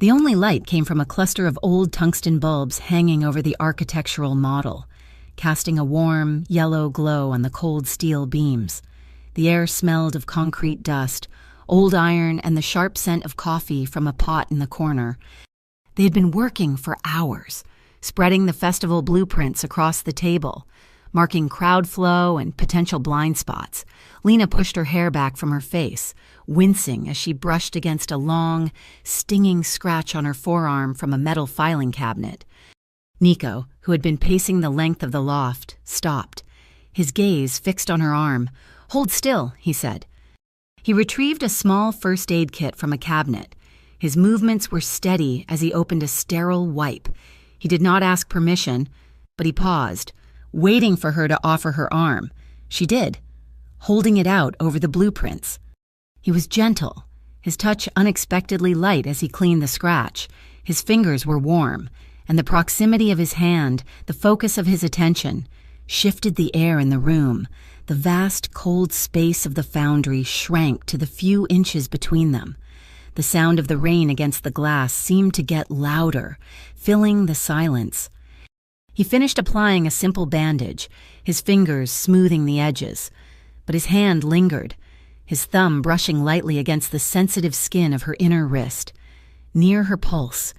The only light came from a cluster of old tungsten bulbs hanging over the architectural model, casting a warm, yellow glow on the cold steel beams. The air smelled of concrete dust, old iron, and the sharp scent of coffee from a pot in the corner. They had been working for hours, spreading the festival blueprints across the table, marking crowd flow and potential blind spots. Lena pushed her hair back from her face, wincing as she brushed against a long, stinging scratch on her forearm from a metal filing cabinet. Nico, who had been pacing the length of the loft, stopped, his gaze fixed on her arm. "Hold still," he said. He retrieved a small first aid kit from a cabinet. His movements were steady as he opened a sterile wipe. He did not ask permission, but he paused, waiting for her to offer her arm. She did, holding it out over the blueprints. He was gentle, his touch unexpectedly light as he cleaned the scratch. His fingers were warm, and the proximity of his hand, the focus of his attention, shifted the air in the room. The vast, cold space of the foundry shrank to the few inches between them. The sound of the rain against the glass seemed to get louder, filling the silence. He finished applying a simple bandage, his fingers smoothing the edges. But his hand lingered, his thumb brushing lightly against the sensitive skin of her inner wrist. Near her pulse.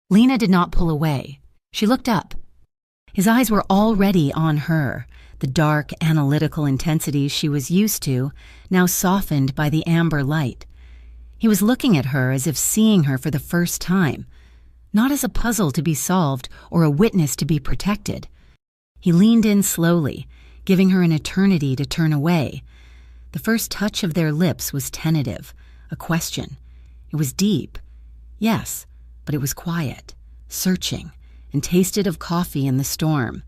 Lena did not pull away. She looked up. His eyes were already on her. The dark, analytical intensities she was used to, now softened by the amber light. He was looking at her as if seeing her for the first time, not as a puzzle to be solved or a witness to be protected. He leaned in slowly, giving her an eternity to turn away. The first touch of their lips was tentative, a question. It was deep, yes, but it was quiet, searching, and tasted of coffee in the storm.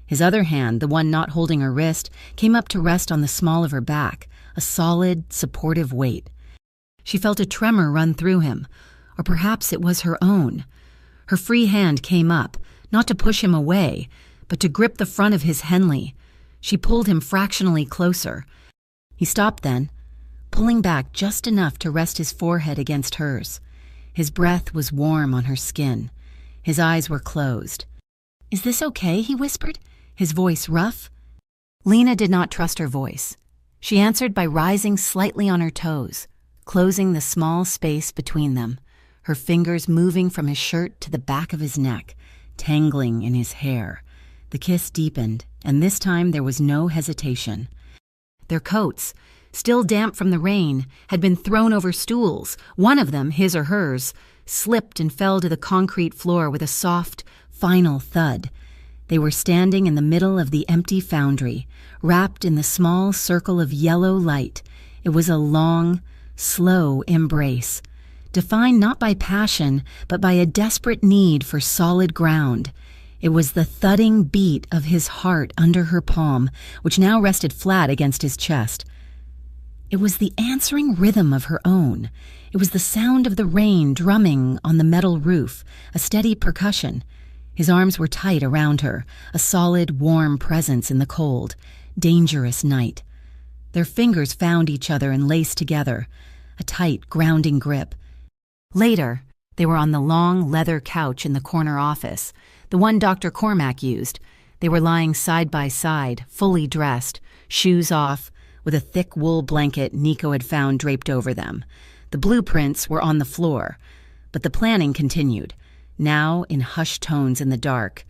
His other hand, the one not holding her wrist, came up to rest on the small of her back, a solid, supportive weight. She felt a tremor run through him, or perhaps it was her own. Her free hand came up, not to push him away, but to grip the front of his Henley. She pulled him fractionally closer. He stopped then, pulling back just enough to rest his forehead against hers. His breath was warm on her skin. His eyes were closed. "Is this okay?" he whispered, his voice rough. Lena did not trust her voice. She answered by rising slightly on her toes, closing the small space between them, her fingers moving from his shirt to the back of his neck, tangling in his hair. The kiss deepened, and this time there was no hesitation. Their coats, still damp from the rain, had been thrown over stools. One of them, his or hers, slipped and fell to the concrete floor with a soft, final thud. They were standing in the middle of the empty foundry, wrapped in the small circle of yellow light. It was a long, slow embrace, defined not by passion, but by a desperate need for solid ground. It was the thudding beat of his heart under her palm, which now rested flat against his chest. It was the answering rhythm of her own. It was the sound of the rain drumming on the metal roof, a steady percussion. His arms were tight around her, a solid, warm presence in the cold, dangerous night. Their fingers found each other and laced together, a tight, grounding grip. Later, they were on the long leather couch in the corner office, the one Dr. Cormack used. They were lying side by side, fully dressed, shoes off, with a thick wool blanket Nico had found draped over them. The blueprints were on the floor, but the planning continued, now in hushed tones in the dark.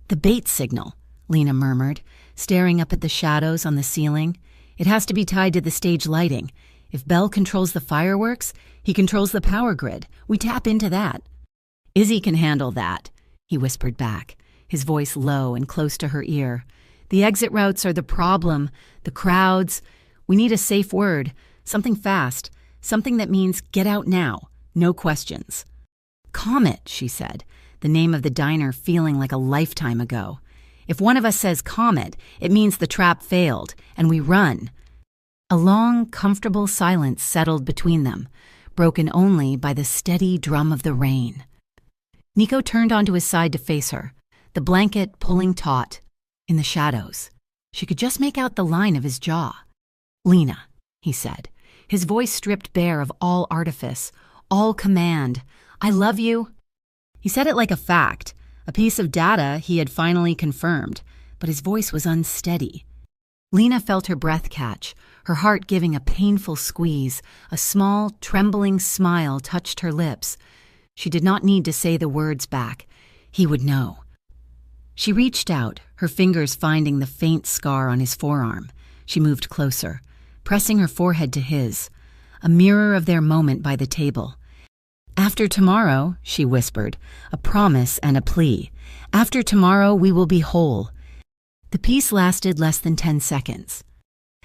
"The bait signal," Lena murmured, staring up at the shadows on the ceiling. "It has to be tied to the stage lighting. If Bell controls the fireworks, he controls the power grid. We tap into that." "Izzy can handle that," he whispered back, his voice low and close to her ear. "The exit routes are the problem, the crowds. We need a safe word, something fast, something that means get out now, no questions." "Comet," she said, the name of the diner feeling like a lifetime ago. "If one of us says Comet, it means the trap failed, and we run." A long, comfortable silence settled between them, broken only by the steady drum of the rain. Nico turned onto his side to face her, the blanket pulling taut. In the shadows, she could just make out the line of his jaw. "Lena," he said, his voice stripped bare of all artifice, all command. "I love you." He said it like a fact, a piece of data he had finally confirmed, but his voice was unsteady. Lena felt her breath catch, her heart giving a painful squeeze. A small, trembling smile touched her lips. She did not need to say the words back. He would know. She reached out, her fingers finding the faint scar on his forearm. She moved closer, pressing her forehead to his, a mirror of their moment by the table. "After tomorrow," she whispered, a promise and a plea. "After tomorrow, we will be whole." The peace lasted less than 10 seconds.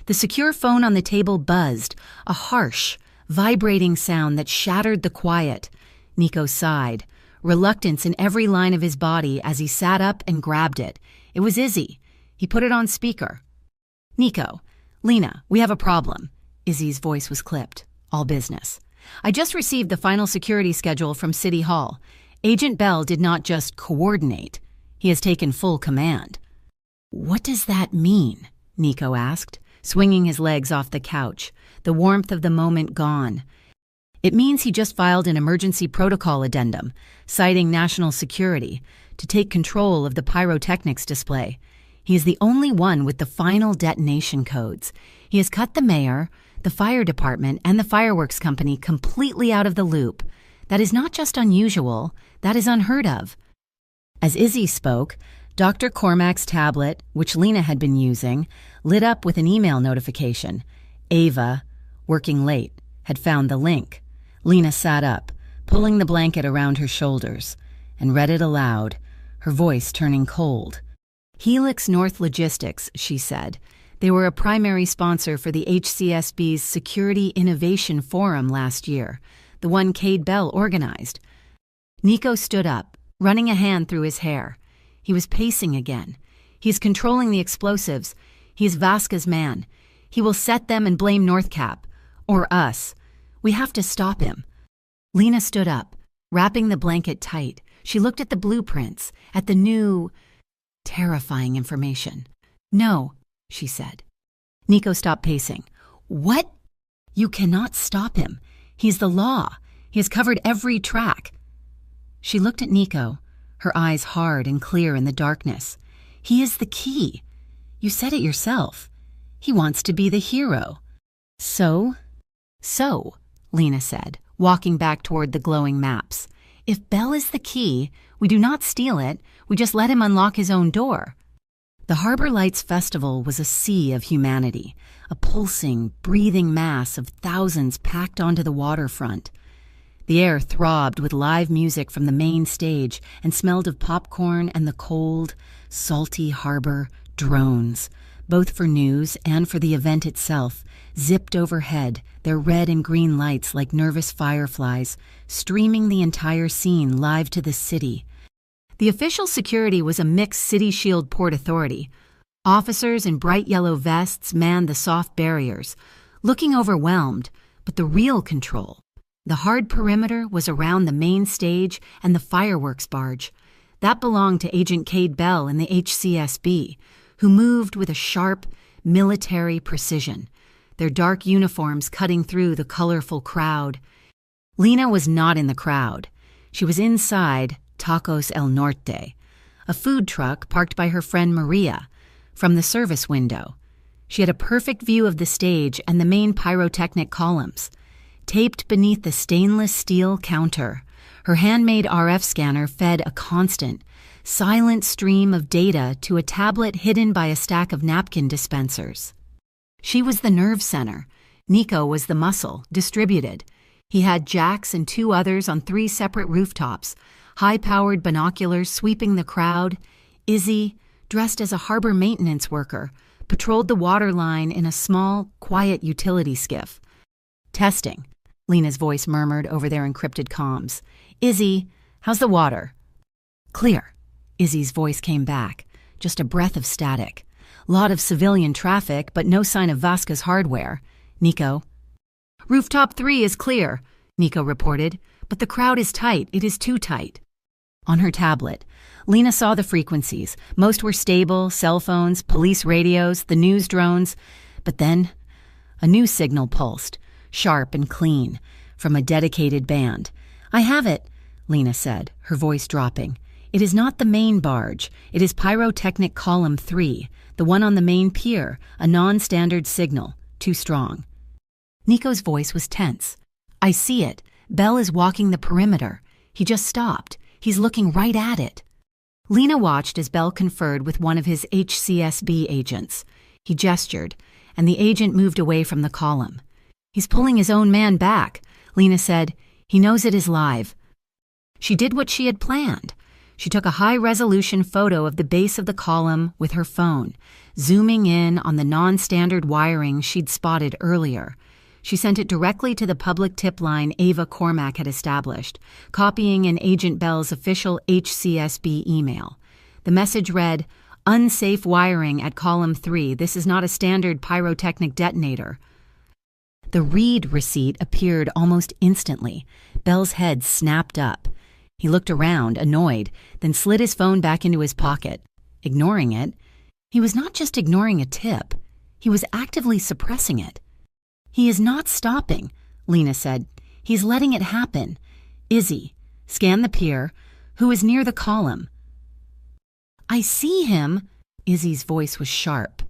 The secure phone on the table buzzed, a harsh, vibrating sound that shattered the quiet. Nico sighed, reluctance in every line of his body as he sat up and grabbed it. It was Izzy. He put it on speaker. "Nico, Lena, we have a problem." Izzy's voice was clipped, all business. "I just received the final security schedule from City Hall. Agent Bell did not just coordinate. He has taken full command." "What does that mean?" Nico asked, swinging his legs off the couch, the warmth of the moment gone. "It means he just filed an emergency protocol addendum, citing national security, to take control of the pyrotechnics display. He is the only one with the final detonation codes. He has cut the mayor, the fire department, and the fireworks company completely out of the loop. That is not just unusual, that is unheard of." As Izzy spoke, Dr. Cormack's tablet, which Lena had been using, lit up with an email notification. Ava, working late, had found the link. Lena sat up, pulling the blanket around her shoulders, and read it aloud, her voice turning cold. "Helix North Logistics," she said. They were a primary sponsor for the HCSB's Security Innovation Forum last year, the one Cade Bell organized. Nico stood up, running a hand through his hair. He was pacing again. "He is controlling the explosives. He is Vasca's man. He will set them and blame Northcap. Or us. We have to stop him." Lena stood up, wrapping the blanket tight. She looked at the blueprints, at the new, terrifying information. "No," she said. Nico stopped pacing. "What? You cannot stop him. He's the law. He has covered every track." She looked at Nico, her eyes hard and clear in the darkness. "He is the key. You said it yourself. He wants to be the hero." So, Lena said, walking back toward the glowing maps. "If Bell is the key, we do not steal it, we just let him unlock his own door." The Harbor Lights Festival was a sea of humanity, a pulsing, breathing mass of thousands packed onto the waterfront. The air throbbed with live music from the main stage and smelled of popcorn and the cold, salty harbor. Drones, both for news and for the event itself, zipped overhead, their red and green lights like nervous fireflies, streaming the entire scene live to the city. The official security was a mixed City Shield Port Authority. Officers in bright yellow vests manned the soft barriers. looking overwhelmed, but the real control. The hard perimeter was around the main stage and the fireworks barge. That belonged to Agent Cade Bell in the HCSB, who moved with a sharp, military precision, their dark uniforms cutting through the colorful crowd. Lena was not in the crowd. She was inside Tacos El Norte, a food truck parked by her friend Maria, from the service window. She had a perfect view of the stage and the main pyrotechnic columns. Taped beneath the stainless steel counter, her handmade RF scanner fed a constant, silent stream of data to a tablet hidden by a stack of napkin dispensers. She was the nerve center. Nico was the muscle, distributed. He had Jax and 2 others on 3 separate rooftops, high-powered binoculars sweeping the crowd. Izzy, dressed as a harbor maintenance worker, patrolled the waterline in a small, quiet utility skiff. "Testing," Lena's voice murmured over their encrypted comms. "Izzy, how's the water?" "Clear," Izzy's voice came back, just a breath of static. "Lot of civilian traffic, but no sign of Vasca's hardware." "Nico?" "Rooftop 3 is clear," Nico reported, "but the crowd is tight. It is too tight." On her tablet, Lena saw the frequencies. Most were stable, cell phones, police radios, the news drones. But then, a new signal pulsed, sharp and clean, from a dedicated band. "I have it," Lena said, her voice dropping. "It is not the main barge. It is Pyrotechnic Column 3, the one on the main pier, a non-standard signal, too strong." Nico's voice was tense. "I see it. Bell is walking the perimeter. He just stopped. He's looking right at it." Lena watched as Bell conferred with one of his HCSB agents. He gestured, and the agent moved away from the column. "He's pulling his own man back," Lena said. "He knows it is live." She did what she had planned. She took a high-resolution photo of the base of the column with her phone, zooming in on the non-standard wiring she'd spotted earlier. She sent it directly to the public tip line Ava Cormack had established, copying in Agent Bell's official HCSB email. The message read, "Unsafe wiring at column 3. This is not a standard pyrotechnic detonator." The read receipt appeared almost instantly. Bell's head snapped up. He looked around, annoyed, then slid his phone back into his pocket. Ignoring it, he was not just ignoring a tip. He was actively suppressing it. "He is not stopping," Lena said. "He's letting it happen. Izzy, scan the pier. Who is near the column?" "I see him." Izzy's voice was sharp.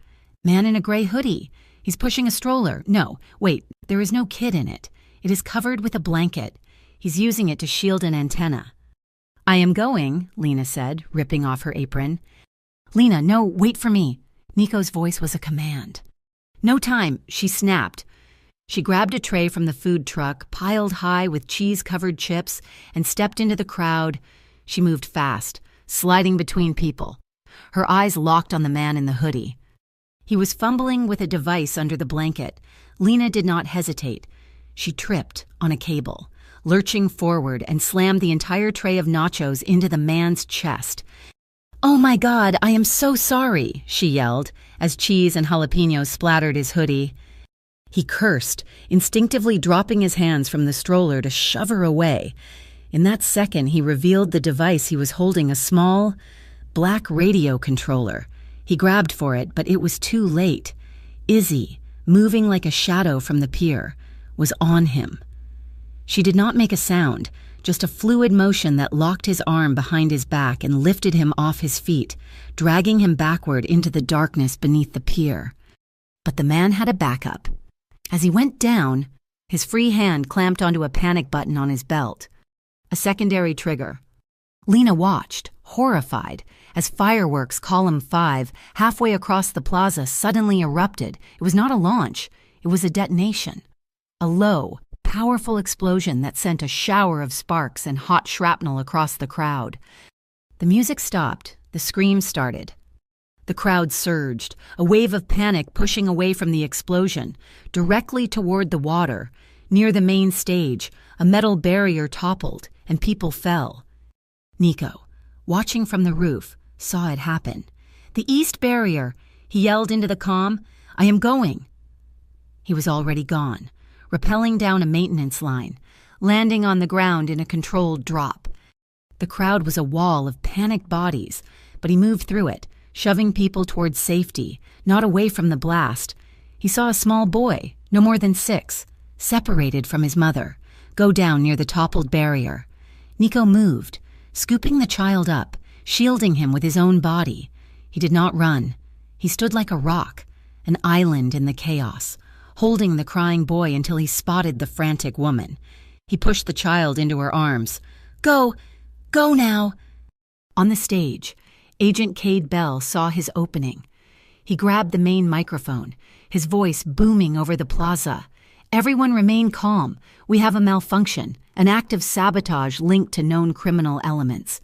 "Man in a gray hoodie. He's pushing a stroller. No, wait, there is no kid in it. It is covered with a blanket. He's using it to shield an antenna." "I am going," Lena said, ripping off her apron. "Lena, no, wait for me." Nico's voice was a command. "No time," she snapped. She grabbed a tray from the food truck, piled high with cheese-covered chips, and stepped into the crowd. She moved fast, sliding between people. Her eyes locked on the man in the hoodie. He was fumbling with a device under the blanket. Lena did not hesitate. She tripped on a cable, lurching forward, and slammed the entire tray of nachos into the man's chest. "Oh my God, I am so sorry," she yelled, as cheese and jalapenos splattered his hoodie. He cursed, instinctively dropping his hands from the stroller to shove her away. In that second, he revealed the device he was holding, a small, black radio controller. He grabbed for it, but it was too late. Izzy, moving like a shadow from the pier, was on him. She did not make a sound, just a fluid motion that locked his arm behind his back and lifted him off his feet, dragging him backward into the darkness beneath the pier. But the man had a backup. As he went down, his free hand clamped onto a panic button on his belt. A secondary trigger. Lena watched, horrified, as fireworks column 5, halfway across the plaza, suddenly erupted. It was not a launch. It was a detonation. A low, powerful explosion that sent a shower of sparks and hot shrapnel across the crowd. The music stopped. The screams started. The crowd surged, a wave of panic pushing away from the explosion, directly toward the water. Near the main stage, a metal barrier toppled, and people fell. Nico, watching from the roof, saw it happen. "The east barrier," he yelled into the comm. "I am going." He was already gone, rappelling down a maintenance line, landing on the ground in a controlled drop. The crowd was a wall of panicked bodies, but he moved through it, shoving people towards safety, not away from the blast. He saw a small boy, no more than 6, separated from his mother, go down near the toppled barrier. Nico moved, scooping the child up, shielding him with his own body. He did not run. He stood like a rock, an island in the chaos, holding the crying boy until he spotted the frantic woman. He pushed the child into her arms. Go! Go now! On the stage, Agent Cade Bell saw his opening. He grabbed the main microphone, his voice booming over the plaza. Everyone remain calm. We have a malfunction, an act of sabotage linked to known criminal elements.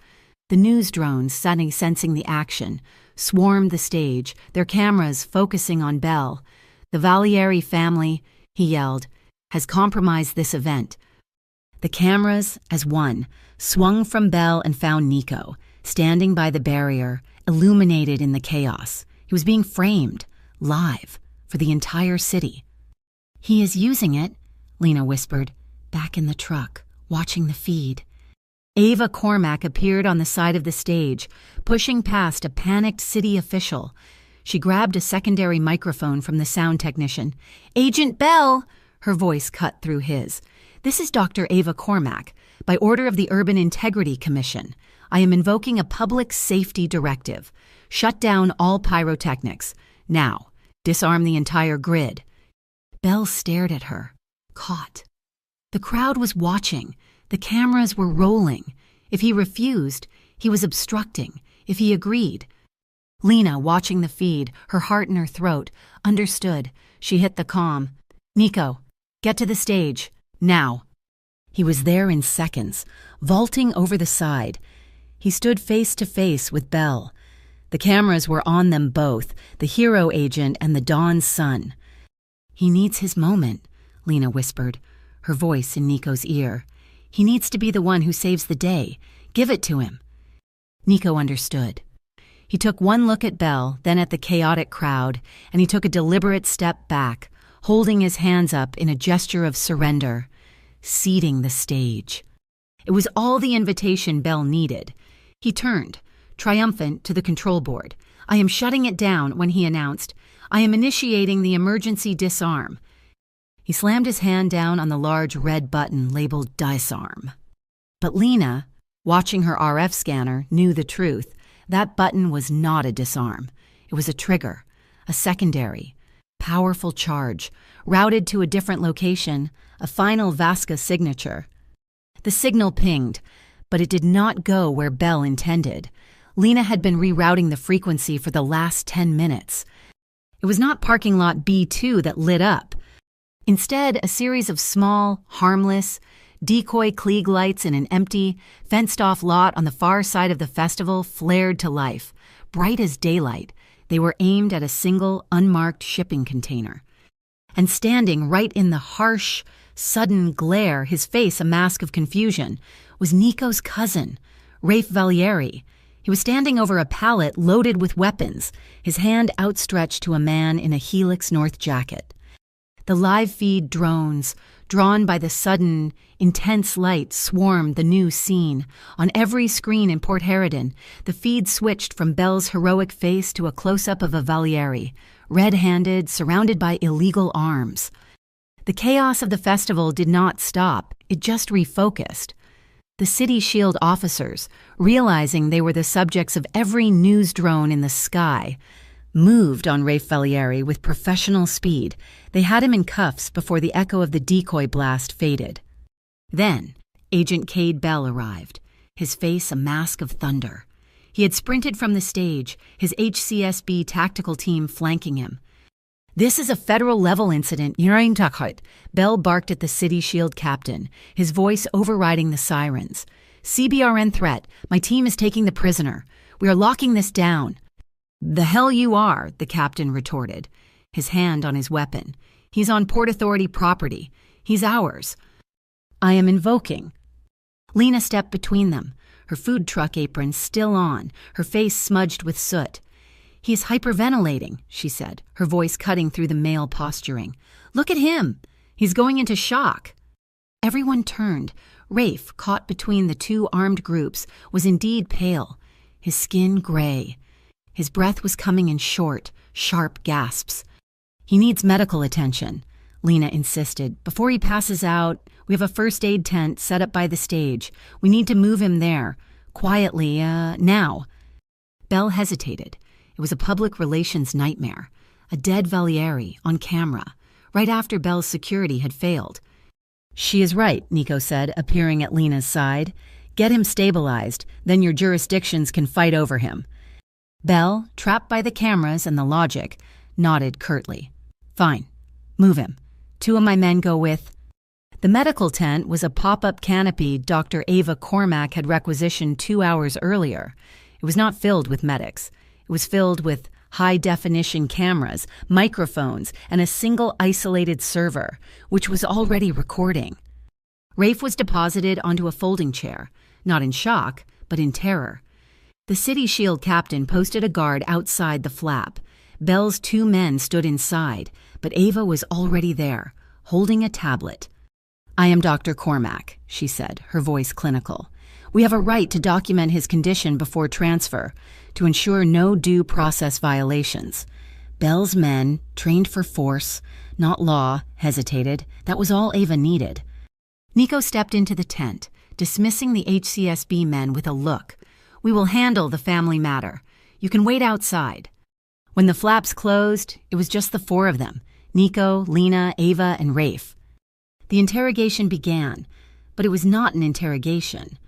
The news drones, sensing the action, swarmed the stage, their cameras focusing on Bell. The Valieri family, he yelled, has compromised this event. The cameras, as one, swung from Bell and found Nico, standing by the barrier, illuminated in the chaos. He was being framed, live, for the entire city. He is using it, Lena whispered, back in the truck, watching the feed. Ava Cormack appeared on the side of the stage, pushing past a panicked city official. She grabbed a secondary microphone from the sound technician. Agent Bell! Her voice cut through his. This is Dr. Ava Cormack. By order of the Urban Integrity Commission, I am invoking a public safety directive. Shut down all pyrotechnics. Now, disarm the entire grid. Bell stared at her, caught. The crowd was watching. The cameras were rolling. If he refused, he was obstructing. If he agreed. Lena, watching the feed, her heart in her throat, understood. She hit the comm. Nico, get to the stage. Now. He was there in seconds, vaulting over the side. He stood face to face with Bell. The cameras were on them both, the hero agent and the Dawn's son. He needs his moment, Lena whispered, her voice in Nico's ear. He needs to be the one who saves the day. Give it to him. Nico understood. He took one look at Bell, then at the chaotic crowd, and he took a deliberate step back, holding his hands up in a gesture of surrender, ceding the stage. It was all the invitation Bell needed. He turned, triumphant, to the control board. I am shutting it down, when he announced, I am initiating the emergency disarm. He slammed his hand down on the large red button labeled disarm. But Lena, watching her RF scanner, knew the truth. That button was not a disarm. It was a trigger, a secondary, powerful charge, routed to a different location, a final VASCA signature. The signal pinged, but it did not go where Bell intended. Lena had been rerouting the frequency for the last 10 minutes. It was not parking lot B2 that lit up. Instead, a series of small, harmless, decoy Klieg lights in an empty, fenced-off lot on the far side of the festival flared to life, bright as daylight. They were aimed at a single, unmarked shipping container. And standing right in the harsh, sudden glare, his face a mask of confusion, was Nico's cousin, Rafe Valieri. He was standing over a pallet loaded with weapons, his hand outstretched to a man in a Helix North jacket. The live feed drones, drawn by the sudden, intense light, swarmed the new scene. On every screen in Port Harridan, the feed switched from Bell's heroic face to a close-up of a Valieri, red-handed, surrounded by illegal arms. The chaos of the festival did not stop, it just refocused. The City Shield officers, realizing they were the subjects of every news drone in the sky, moved on Rafe Valieri with professional speed. They had him in cuffs before the echo of the decoy blast faded. Then, Agent Cade Bell arrived, his face a mask of thunder. He had sprinted from the stage, his HCSB tactical team flanking him. This is a federal-level incident, Bell barked at the City Shield captain, his voice overriding the sirens. CBRN threat. My team is taking the prisoner. We are locking this down. The hell you are, the captain retorted, his hand on his weapon. He's on Port Authority property. He's ours. I am invoking. Lena stepped between them, her food truck apron still on, her face smudged with soot. "He is hyperventilating," she said, her voice cutting through the male posturing. "Look at him! He's going into shock." Everyone turned. Rafe, caught between the two armed groups, was indeed pale, his skin gray. His breath was coming in short, sharp gasps. "He needs medical attention," Lena insisted. "Before he passes out, we have a first aid tent set up by the stage. We need to move him there. Quietly, now." Belle hesitated. It was a public relations nightmare. A dead Valieri, on camera, right after Belle's security had failed. "She is right," Nico said, appearing at Lena's side. "Get him stabilized, then your jurisdictions can fight over him." Belle, trapped by the cameras and the logic, nodded curtly. "Fine. Move him. 2 of my men go with—" The medical tent was a pop-up canopy Dr. Ava Cormack had requisitioned 2 hours earlier. It was not filled with medics. It was filled with high-definition cameras, microphones, and a single isolated server, which was already recording. Rafe was deposited onto a folding chair, not in shock, but in terror. The City Shield captain posted a guard outside the flap. Belle's 2 men stood inside, but Ava was already there, holding a tablet. "I am Dr. Cormack," she said, her voice clinical. "We have a right to document his condition before transfer, to ensure no due process violations." Belle's men, trained for force, not law, hesitated. That was all Ava needed. Nico stepped into the tent, dismissing the HCSB men with a look. "We will handle the family matter. You can wait outside." When the flaps closed, it was just the 4 of them, Nico, Lena, Ava, and Rafe. The interrogation began, but it was not an interrogation.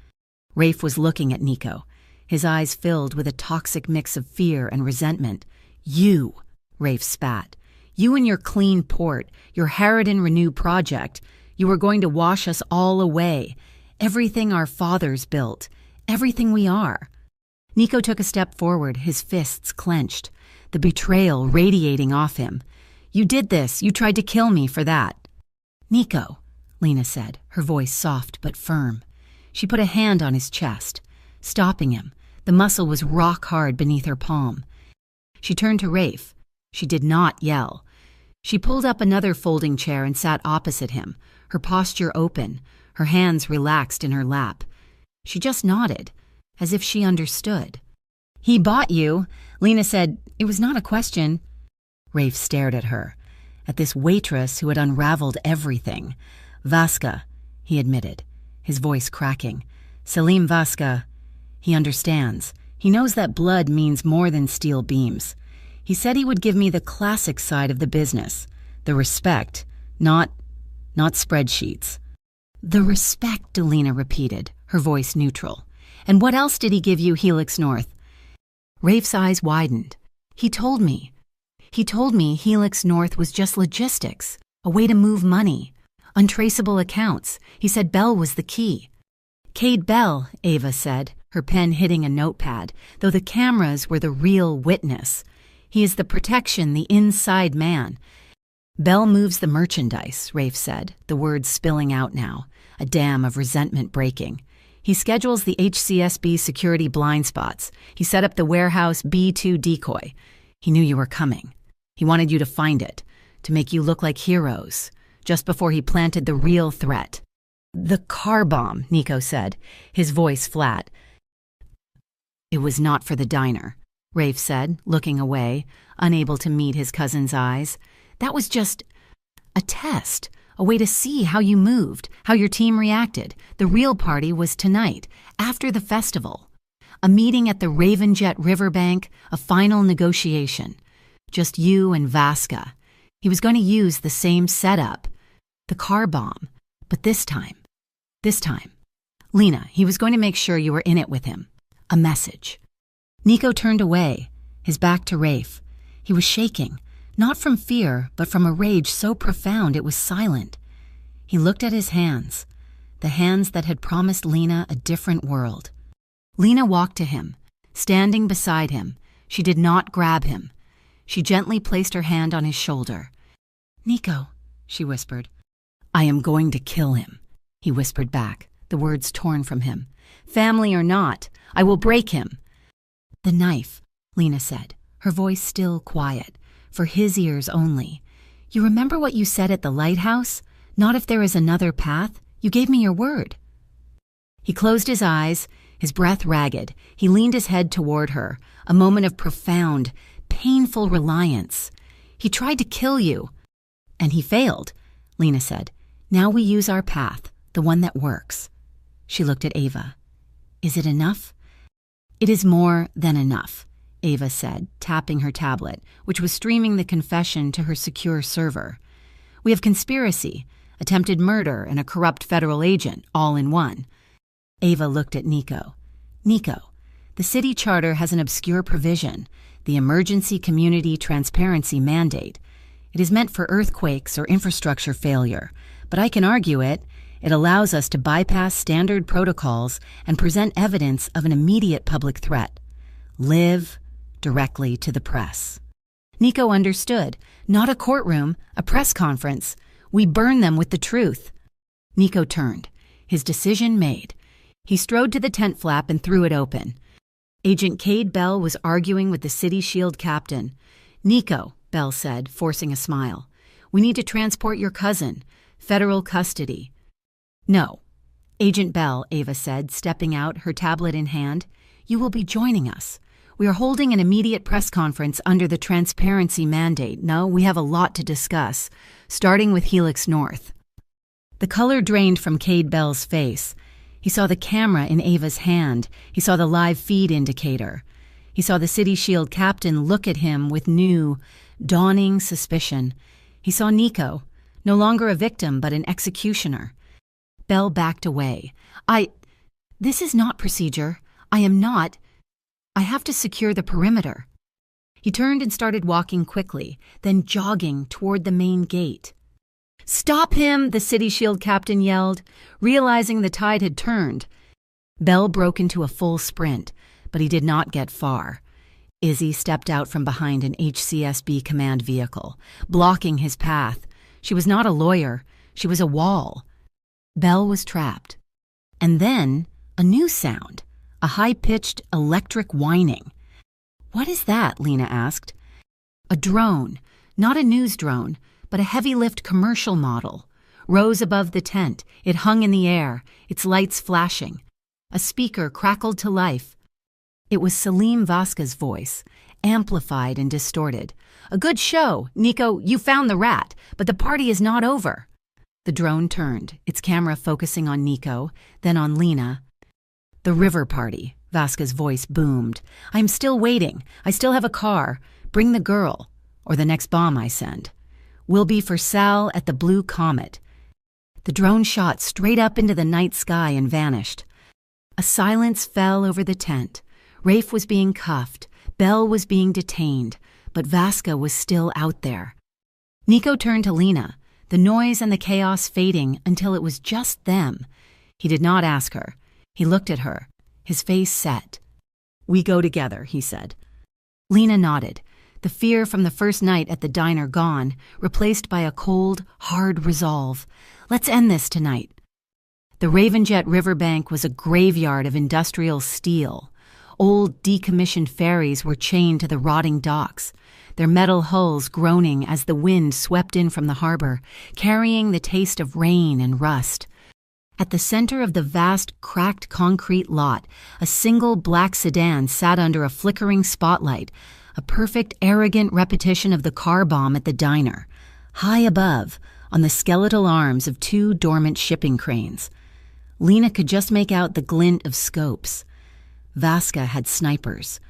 Rafe was looking at Nico, his eyes filled with a toxic mix of fear and resentment. "You," Rafe spat. "You and your clean port, your Harridan Renew project, you were going to wash us all away. Everything our fathers built, everything we are." Nico took a step forward, his fists clenched, the betrayal radiating off him. "You did this. You tried to kill me for that." "Nico," Lena said, her voice soft but firm. She put a hand on his chest, stopping him. The muscle was rock hard beneath her palm. She turned to Rafe. She did not yell. She pulled up another folding chair and sat opposite him, her posture open, her hands relaxed in her lap. She just nodded, as if she understood. "He bought you," Lena said. "It was not a question." Rafe stared at her, at this waitress who had unraveled everything. "Vasca," he admitted, his voice cracking. "Selim Vasca. He understands. He knows that blood means more than steel beams. He said he would give me the classic side of the business, the respect, not spreadsheets." "The respect," Delina repeated, her voice neutral. "And what else did he give you, Helix North?" Rafe's eyes widened. He told me Helix North was just logistics, a way to move money, untraceable accounts. He said Belle was the key." "Cade Bell," Ava said, her pen hitting a notepad, though the cameras were the real witness. "He is the protection, the inside man." "Bell moves the merchandise," Rafe said, the words spilling out now, a dam of resentment breaking. "He schedules the HCSB security blind spots. He set up the warehouse B2 decoy. He knew you were coming. He wanted you to find it, to make you look like heroes, just before he planted the real threat." "The car bomb," Nico said, his voice flat. "It was not for the diner," Rafe said, looking away, unable to meet his cousin's eyes. "That was just a test, a way to see how you moved, how your team reacted. The real party was tonight, after the festival. A meeting at the Raven Jet riverbank, a final negotiation. Just you and Vasca. He was going to use the same setup, the car bomb, but this time. Lena, he was going to make sure you were in it with him. A message." Nico turned away, his back to Rafe. He was shaking, not from fear, but from a rage so profound it was silent. He looked at his hands, the hands that had promised Lena a different world. Lena walked to him, standing beside him. She did not grab him. She gently placed her hand on his shoulder. "Nico," she whispered. "I am going to kill him," he whispered back, the words torn from him. "Family or not, I will break him." "The knife," Lena said, her voice still quiet, for his ears only. "You remember what you said at the lighthouse? Not if there is another path? You gave me your word." He closed his eyes, his breath ragged. He leaned his head toward her, a moment of profound, painful reliance. "He tried to kill you." "And he failed," Lena said. "Now we use our path, the one that works." She looked at Ava. "Is it enough?" "It is more than enough," Ava said, tapping her tablet, which was streaming the confession to her secure server. "We have conspiracy, attempted murder, and a corrupt federal agent, all in one." Ava looked at Nico. "Nico, the city charter has an obscure provision, the Emergency Community Transparency Mandate. It is meant for earthquakes or infrastructure failure, but I can argue it. It allows us to bypass standard protocols and present evidence of an immediate public threat. Live directly to the press." Nico understood. Not a courtroom, a press conference. We burn them with the truth. Nico turned, his decision made. He strode to the tent flap and threw it open. Agent Cade Bell was arguing with the City Shield captain. "Nico," Bell said, forcing a smile, "we need to transport your cousin. Federal custody." "No." "Agent Bell," Ava said, stepping out, her tablet in hand, "you will be joining us. We are holding an immediate press conference under the transparency mandate. No, we have a lot to discuss, starting with Helix North." The color drained from Cade Bell's face. He saw the camera in Ava's hand. He saw the live feed indicator. He saw the City Shield captain look at him with new, dawning suspicion. He saw Nico, no longer a victim but an executioner. Bell backed away. This is not procedure. I have to secure the perimeter." He turned and started walking quickly, then jogging toward the main gate. "Stop him!" the City Shield captain yelled, realizing the tide had turned. Bell broke into a full sprint, but he did not get far. Izzy stepped out from behind an HCSB command vehicle, blocking his path. She was not a lawyer. She was a wall. Bell was trapped. And then a new sound, a high-pitched electric whining. "What is that?" Lena asked. A drone, not a news drone, but a heavy-lift commercial model, rose above the tent. It hung in the air, its lights flashing. A speaker crackled to life. It was Salim Vasca's voice, amplified and distorted. "A good show. Nico, you found the rat, but the party is not over." The drone turned, its camera focusing on Nico, then on Lena. "The river party," Vasca's voice boomed. "I'm still waiting. I still have a car. Bring the girl, or the next bomb I send. Will be for Sal at the Blue Comet." The drone shot straight up into the night sky and vanished. A silence fell over the tent. Rafe was being cuffed. Bell was being detained. But Vasca was still out there. Nico turned to Lena, the noise and the chaos fading until it was just them. He did not ask her. He looked at her, his face set. "We go together," he said. Lena nodded, the fear from the first night at the diner gone, replaced by a cold, hard resolve. "Let's end this tonight." The Ravenjet riverbank was a graveyard of industrial steel. Old, decommissioned ferries were chained to the rotting docks, their metal hulls groaning as the wind swept in from the harbor, carrying the taste of rain and rust. At the center of the vast, cracked concrete lot, a single black sedan sat under a flickering spotlight, a perfect, arrogant repetition of the car bomb at the diner, high above, on the skeletal arms of two dormant shipping cranes. Lena could just make out the glint of scopes. Vasca had snipers.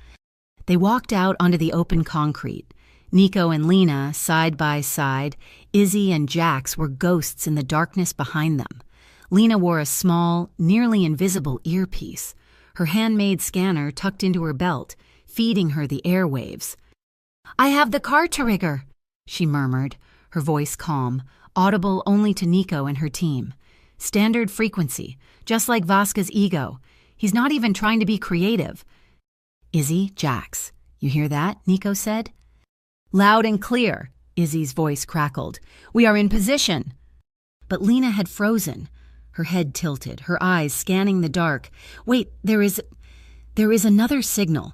They walked out onto the open concrete. Nico and Lena, side by side. Izzy and Jax were ghosts in the darkness behind them. Lena wore a small, nearly invisible earpiece, her handmade scanner tucked into her belt, feeding her the airwaves. "I have the car trigger," she murmured, her voice calm, audible only to Nico and her team. Standard frequency, just like Vasca's ego. He's not even trying to be creative. "Izzy, Jax, you hear that?" Nico said. "Loud and clear," Izzy's voice crackled. "We are in position." But Lena had frozen, her head tilted, her eyes scanning the dark. "Wait, there is another signal.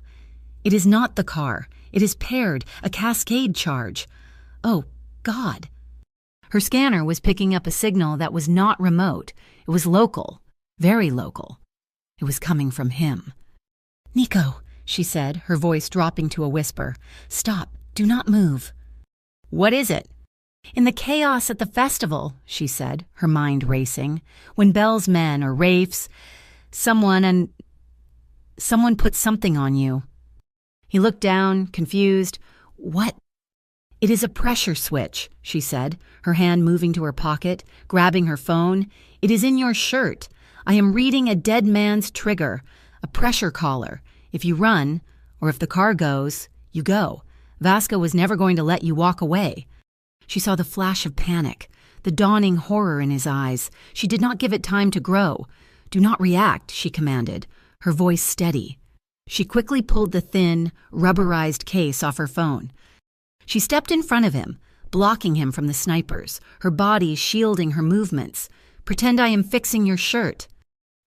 It is not the car. It is paired, a cascade charge. Oh, God. Her scanner was picking up a signal that was not remote. It was local, very local. It was coming from him. "Nico," she said, her voice dropping to a whisper. "Stop. Do not move." "What is it?" "In the chaos at the festival," she said, her mind racing, "when Belle's men or Rafe's, someone put something on you." He looked down, confused. "What?" "It is a pressure switch," she said, her hand moving to her pocket, grabbing her phone. "It is in your shirt. I am reading a dead man's trigger, a pressure collar. If you run, or if the car goes, you go. Vasca was never going to let you walk away." She saw the flash of panic, the dawning horror in his eyes. She did not give it time to grow. "Do not react," she commanded, her voice steady. She quickly pulled the thin, rubberized case off her phone. She stepped in front of him, blocking him from the snipers, her body shielding her movements. "Pretend I am fixing your shirt."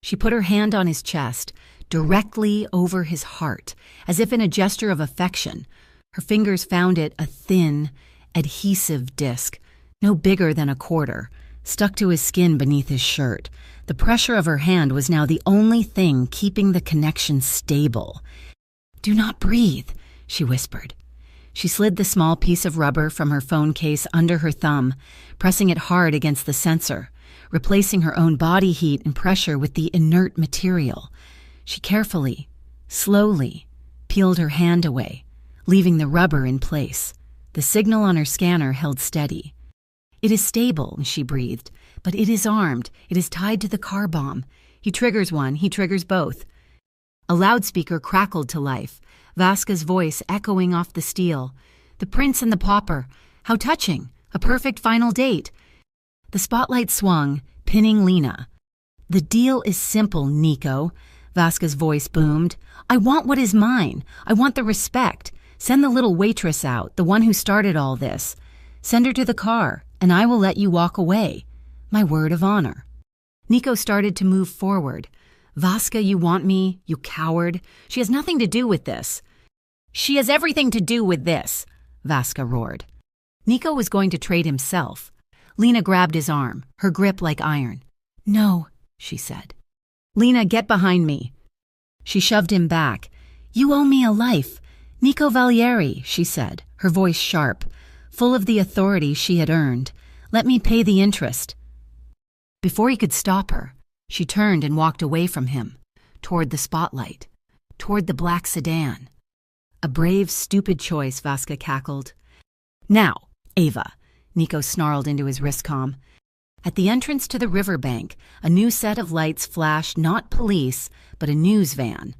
She put her hand on his chest, directly over his heart, as if in a gesture of affection. Her fingers found it a thin, adhesive disc, no bigger than a quarter, stuck to his skin beneath his shirt. The pressure of her hand was now the only thing keeping the connection stable. "Do not breathe," she whispered. She slid the small piece of rubber from her phone case under her thumb, pressing it hard against the sensor, replacing her own body heat and pressure with the inert material. She carefully, slowly, peeled her hand away, leaving the rubber in place. The signal on her scanner held steady. "It is stable," she breathed, "but it is armed. It is tied to the car bomb. He triggers one, he triggers both." A loudspeaker crackled to life, Vasca's voice echoing off the steel. "The prince and the pauper. How touching. A perfect final date." The spotlight swung, pinning Lena. "The deal is simple, Nico," Vasca's voice boomed. "I want what is mine. I want the respect. Send the little waitress out, the one who started all this. Send her to the car, and I will let you walk away. My word of honor." Nico started to move forward. "Vasca, you want me, you coward. She has nothing to do with this." "She has everything to do with this," Vasca roared. Nico was going to trade himself. Lena grabbed his arm, her grip like iron. "No," she said. "Lena, get behind me." She shoved him back. "You owe me a life. Nico Valieri," she said, her voice sharp, full of the authority she had earned. "Let me pay the interest." Before he could stop her, she turned and walked away from him, toward the spotlight, toward the black sedan. "A brave, stupid choice," Vasca cackled. "Now, Ava," Nico snarled into his wristcom. At the entrance to the riverbank, a new set of lights flashed not police, but a news van.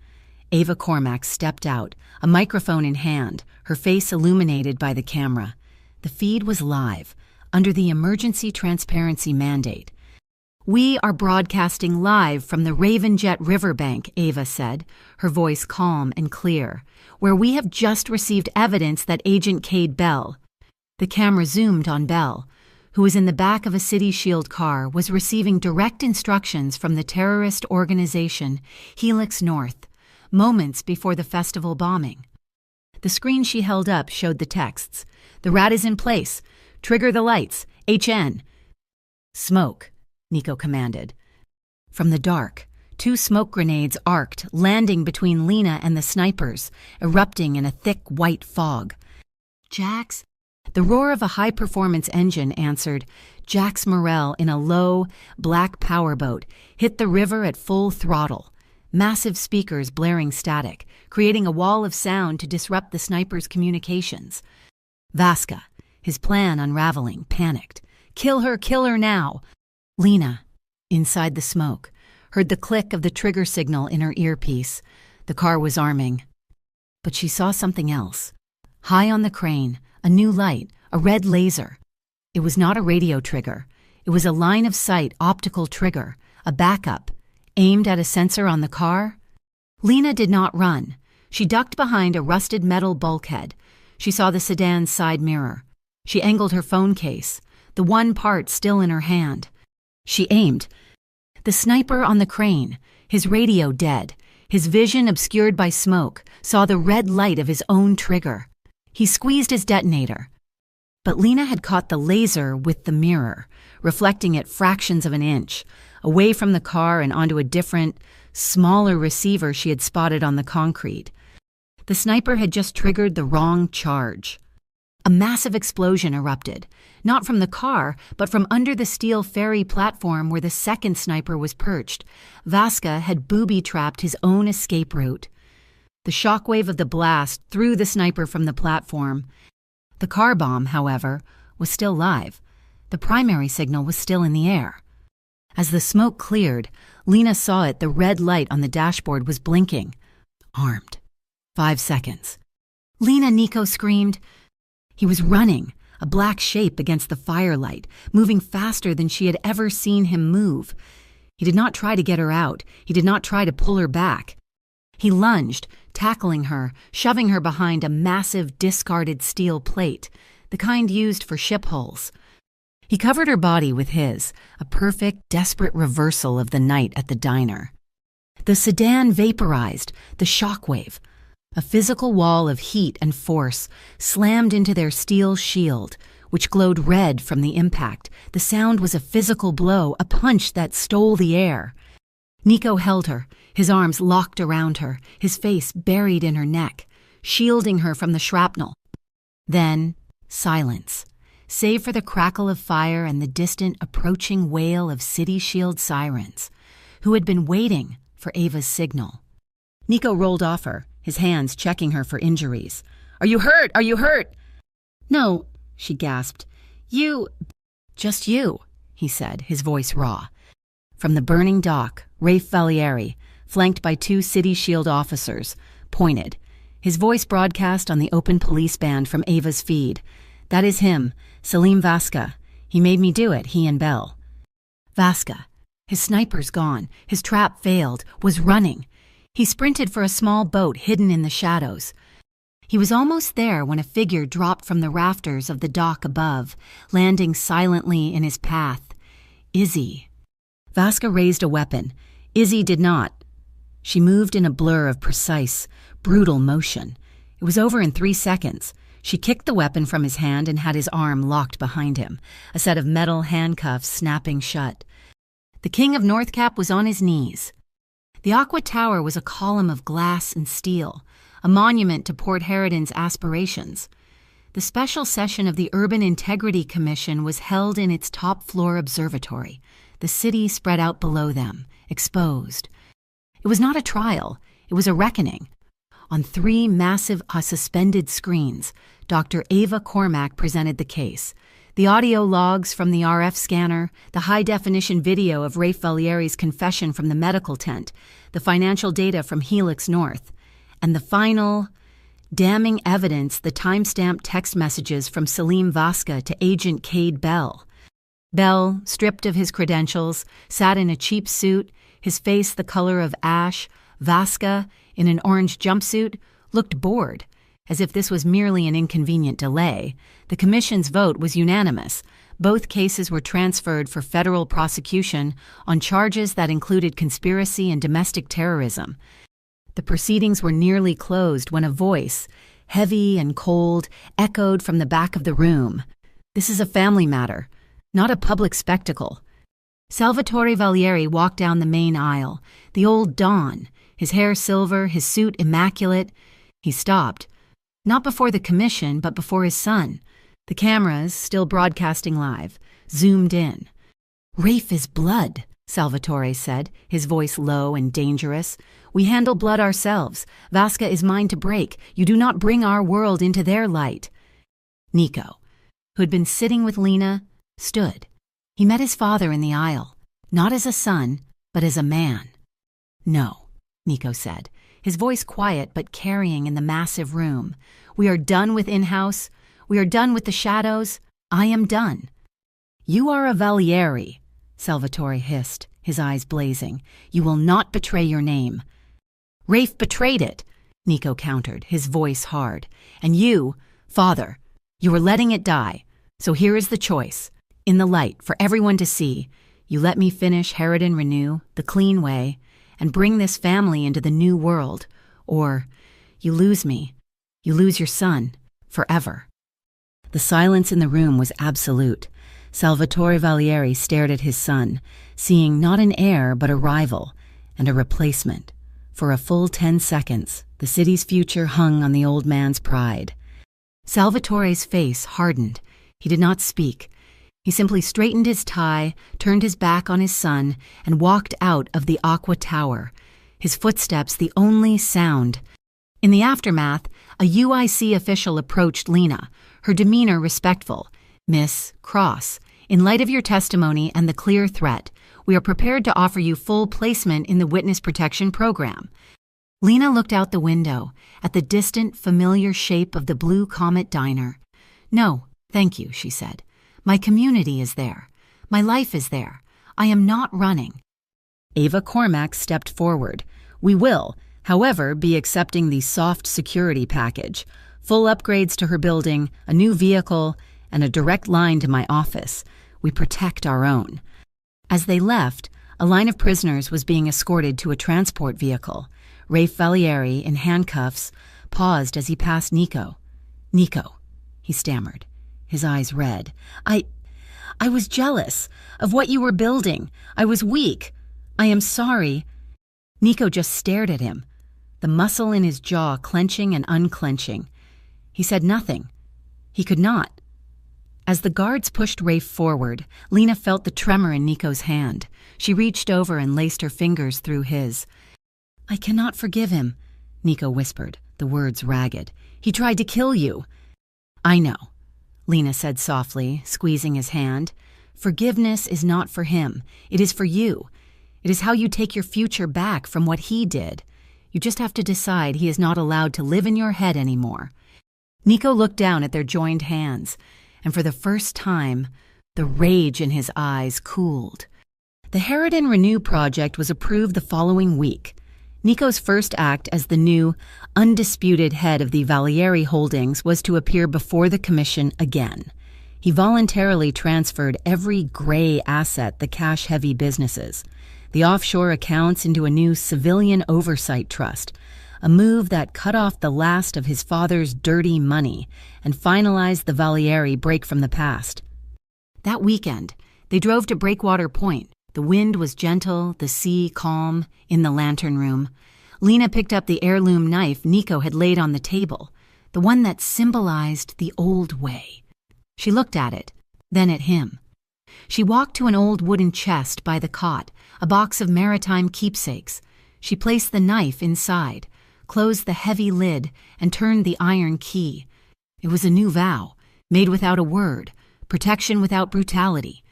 Ava Cormack stepped out, a microphone in hand, her face illuminated by the camera. The feed was live, under the emergency transparency mandate. "We are broadcasting live from the Ravenjet Riverbank," Ava said, her voice calm and clear, "where we have just received evidence that Agent Cade Bell—" The camera zoomed on Bell, who was in the back of a City Shield car, was receiving direct instructions from the terrorist organization Helix North, moments before the festival bombing. The screen she held up showed the texts. "The rat is in place. Trigger the lights. HN." "Smoke," Nico commanded. From the dark, 2 smoke grenades arced, landing between Lena and the snipers, erupting in a thick white fog. "Jax?" The roar of a high-performance engine answered. Jax Morrell, in a low, black powerboat, hit the river at full throttle. Massive speakers blaring static, creating a wall of sound to disrupt the sniper's communications. Vasca, his plan unraveling, panicked. Kill her now!" Lena, inside the smoke, heard the click of the trigger signal in her earpiece. The car was arming. But she saw something else. High on the crane, a new light, a red laser. It was not a radio trigger. It was a line-of-sight optical trigger, a backup, aimed at a sensor on the car. Lena did not run. She ducked behind a rusted metal bulkhead. She saw the sedan's side mirror. She angled her phone case, the one part still in her hand. She aimed. The sniper on the crane, his radio dead, his vision obscured by smoke, saw the red light of his own trigger. He squeezed his detonator. But Lena had caught the laser with the mirror, reflecting it fractions of an inch, away from the car and onto a different, smaller receiver she had spotted on the concrete. The sniper had just triggered the wrong charge. A massive explosion erupted, not from the car, but from under the steel ferry platform where the second sniper was perched. Vasca had booby-trapped his own escape route. The shockwave of the blast threw the sniper from the platform. The car bomb, however, was still live. The primary signal was still in the air. As the smoke cleared, Lena saw it. The red light on the dashboard was blinking. Armed. 5 seconds. "Lena!" Nico screamed. He was running, a black shape against the firelight, moving faster than she had ever seen him move. He did not try to get her out. He did not try to pull her back. He lunged, tackling her, shoving her behind a massive discarded steel plate, the kind used for ship hulls. He covered her body with his, a perfect, desperate reversal of the night at the diner. The sedan vaporized, the shockwave. A physical wall of heat and force slammed into their steel shield, which glowed red from the impact. The sound was a physical blow, a punch that stole the air. Nico held her, his arms locked around her, his face buried in her neck, shielding her from the shrapnel. Then, silence, save for the crackle of fire and the distant approaching wail of City Shield sirens, who had been waiting for Ava's signal. Nico rolled off her, his hands checking her for injuries. "Are you hurt? Are you hurt?" "No," she gasped. Just you," he said, his voice raw. From the burning dock, Rafe Valieri, flanked by 2 City Shield officers, pointed. His voice broadcast on the open police band from Ava's feed. "That is him, Selim Vasca. He made me do it, he and Bell." Vasca, his sniper's gone, his trap failed, was running. He sprinted for a small boat hidden in the shadows. He was almost there when a figure dropped from the rafters of the dock above, landing silently in his path. Izzy. Vasca raised a weapon. Izzy did not. She moved in a blur of precise, brutal motion. It was over in 3 seconds. She kicked the weapon from his hand and had his arm locked behind him, a set of metal handcuffs snapping shut. The King of Northcap was on his knees. The Aqua Tower was a column of glass and steel, a monument to Port Harridan's aspirations. The special session of the Urban Integrity Commission was held in its top-floor observatory, the city spread out below them, exposed. It was not a trial, it was a reckoning. On 3 massive suspended screens, Dr. Ava Cormack presented the case. The audio logs from the RF scanner, the high-definition video of Rafe Valieri's confession from the medical tent, the financial data from Helix North, and the final, damning evidence, the time-stamped text messages from Selim Vasca to Agent Cade Bell. Bell, stripped of his credentials, sat in a cheap suit, his face the color of ash. Vasca, in an orange jumpsuit, looked bored, as if this was merely an inconvenient delay. The commission's vote was unanimous. Both cases were transferred for federal prosecution on charges that included conspiracy and domestic terrorism. The proceedings were nearly closed when a voice, heavy and cold, echoed from the back of the room. "This is a family matter, not a public spectacle." Salvatore Valieri walked down the main aisle, the old Don, his hair silver, his suit immaculate. He stopped. Not before the commission, but before his son. The cameras, still broadcasting live, zoomed in. "Rafe is blood," Salvatore said, his voice low and dangerous. "We handle blood ourselves. Vasca is mine to break. You do not bring our world into their light." Nico, who had been sitting with Lena, stood. He met his father in the aisle, not as a son, but as a man. "No," Nico said, his voice quiet but carrying in the massive room. "We are done with in-house. We are done with the shadows. I am done." "You are a Valieri," Salvatore hissed, his eyes blazing. "You will not betray your name." "Rafe betrayed it," Nico countered, his voice hard. "And you, father, you are letting it die. So here is the choice. In the light, for everyone to see, you let me finish Harridan Renew, the clean way, and bring this family into the new world. Or you lose me. You lose your son, forever. The silence in the room was absolute. Salvatore Valieri stared at his son, seeing not an heir but a rival and a replacement. For a full 10 seconds, the city's future hung on the old man's pride. Salvatore's face hardened. He did not speak. He simply straightened his tie, turned his back on his son, and walked out of the Aqua Tower, his footsteps the only sound. In the aftermath, a UIC official approached Lena, her demeanor respectful. "Miss Cross, in light of your testimony and the clear threat, we are prepared to offer you full placement in the Witness Protection Program." Lena looked out the window at the distant, familiar shape of the Blue Comet Diner. "No, thank you," she said. "My community is there. My life is there. I am not running." Ava Cormack stepped forward. "We will, however, be accepting the soft security package, full upgrades to her building, a new vehicle, and a direct line to my office. We protect our own." As they left, a line of prisoners was being escorted to a transport vehicle. Rafe Valieri, in handcuffs, paused as he passed Nico. "Nico," he stammered, his eyes red. I was jealous of what you were building. I was weak. I am sorry." Nico just stared at him, the muscle in his jaw clenching and unclenching. He said nothing. He could not. As the guards pushed Rafe forward, Lena felt the tremor in Nico's hand. She reached over and laced her fingers through his. "I cannot forgive him," Nico whispered, the words ragged. "He tried to kill you." "I know," Lena said softly, squeezing his hand. "Forgiveness is not for him. It is for you. It is how you take your future back from what he did. You just have to decide he is not allowed to live in your head anymore." Nico looked down at their joined hands, and for the first time, the rage in his eyes cooled. The Harridan Renew project was approved the following week. Nico's first act as the new, undisputed head of the Valieri Holdings was to appear before the commission again. He voluntarily transferred every gray asset the cash-heavy businesses, the offshore accounts into a new civilian oversight trust, a move that cut off the last of his father's dirty money and finalized the Valieri break from the past. That weekend, they drove to Breakwater Point. The wind was gentle, the sea calm, in the lantern room. Lena picked up the heirloom knife Nico had laid on the table, the one that symbolized the old way. She looked at it, then at him. She walked to an old wooden chest by the cot, a box of maritime keepsakes. She placed the knife inside, closed the heavy lid, and turned the iron key. It was a new vow, made without a word, protection without brutality.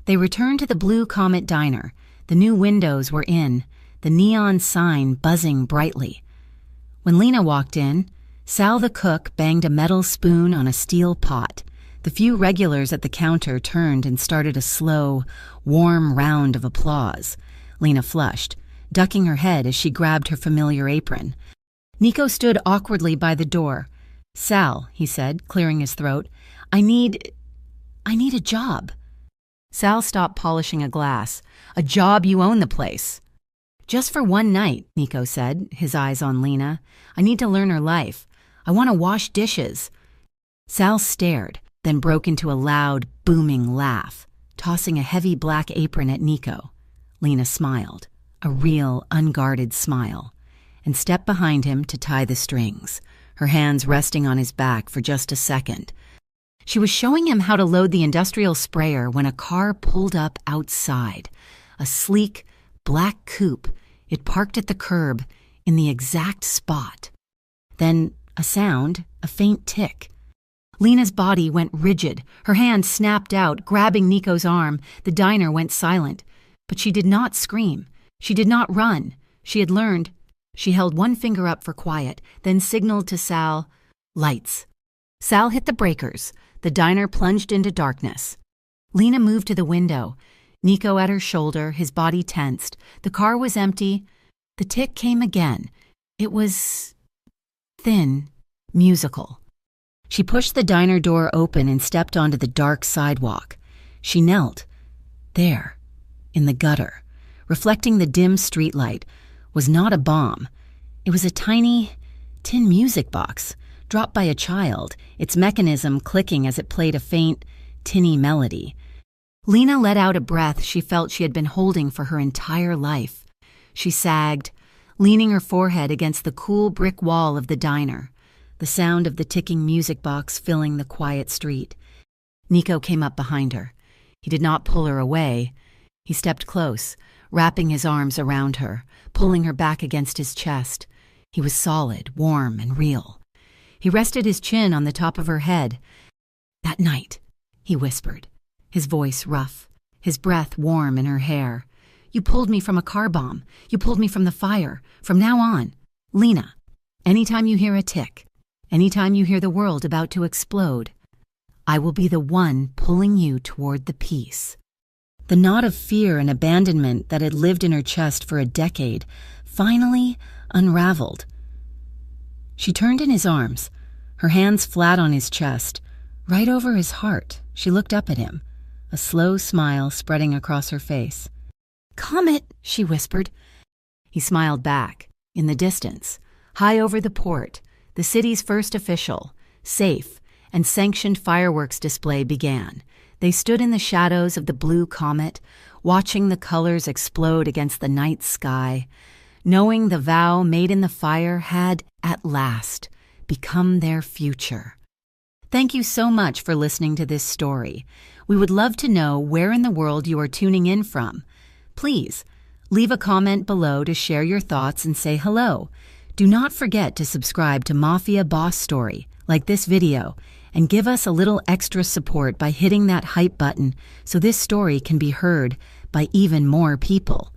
They returned to the Blue Comet Diner. The new windows were in, the neon sign buzzing brightly. When Lena walked in, Sal the cook banged a metal spoon on a steel pot. The few regulars at the counter turned and started a slow, warm round of applause. Lena flushed, ducking her head as she grabbed her familiar apron. Nico stood awkwardly by the door. "Sal," he said, clearing his throat, I need a job." Sal stopped polishing a glass. "A job? You own the place." "Just for one night," Nico said, his eyes on Lena. "I need to learn her life. I want to wash dishes." Sal stared, then broke into a loud, booming laugh, tossing a heavy black apron at Nico. Lena smiled, a real, unguarded smile, and stepped behind him to tie the strings, her hands resting on his back for just a second. She was showing him how to load the industrial sprayer when a car pulled up outside. A sleek, black coupe. It parked at the curb, in the exact spot. Then a sound, a faint tick. Lena's body went rigid. Her hand snapped out, grabbing Nico's arm. The diner went silent. But she did not scream. She did not run. She had learned. She held one finger up for quiet, then signaled to Sal, "Lights." Sal hit the breakers. The diner plunged into darkness. Lena moved to the window, Nico at her shoulder, his body tensed. The car was empty. The tick came again. It was thin, musical. She pushed the diner door open and stepped onto the dark sidewalk. She knelt. There, in the gutter, reflecting the dim streetlight, was not a bomb. It was a tiny tin music box, dropped by a child, its mechanism clicking as it played a faint, tinny melody. Lena let out a breath she felt she had been holding for her entire life. She sagged, leaning her forehead against the cool brick wall of the diner, the sound of the ticking music box filling the quiet street. Nico came up behind her. He did not pull her away. He stepped close, wrapping his arms around her, pulling her back against his chest. He was solid, warm, and real. He rested his chin on the top of her head. "That night," he whispered, his voice rough, his breath warm in her hair. "You pulled me from a car bomb. You pulled me from the fire. From now on, Lena, anytime you hear a tick, anytime you hear the world about to explode, I will be the one pulling you toward the peace." The knot of fear and abandonment that had lived in her chest for a decade finally unraveled. She turned in his arms, her hands flat on his chest, right over his heart. She looked up at him, a slow smile spreading across her face. "Comet," she whispered. He smiled back. In the distance, high over the port, the city's first official, safe, and sanctioned fireworks display began. They stood in the shadows of the blue comet, watching the colors explode against the night sky, knowing the vow made in the fire had, at last, become their future. Thank you so much for listening to this story. We would love to know where in the world you are tuning in from. Please, leave a comment below to share your thoughts and say hello. Do not forget to subscribe to Mafia Boss Story, like this video, and give us a little extra support by hitting that hype button so this story can be heard by even more people.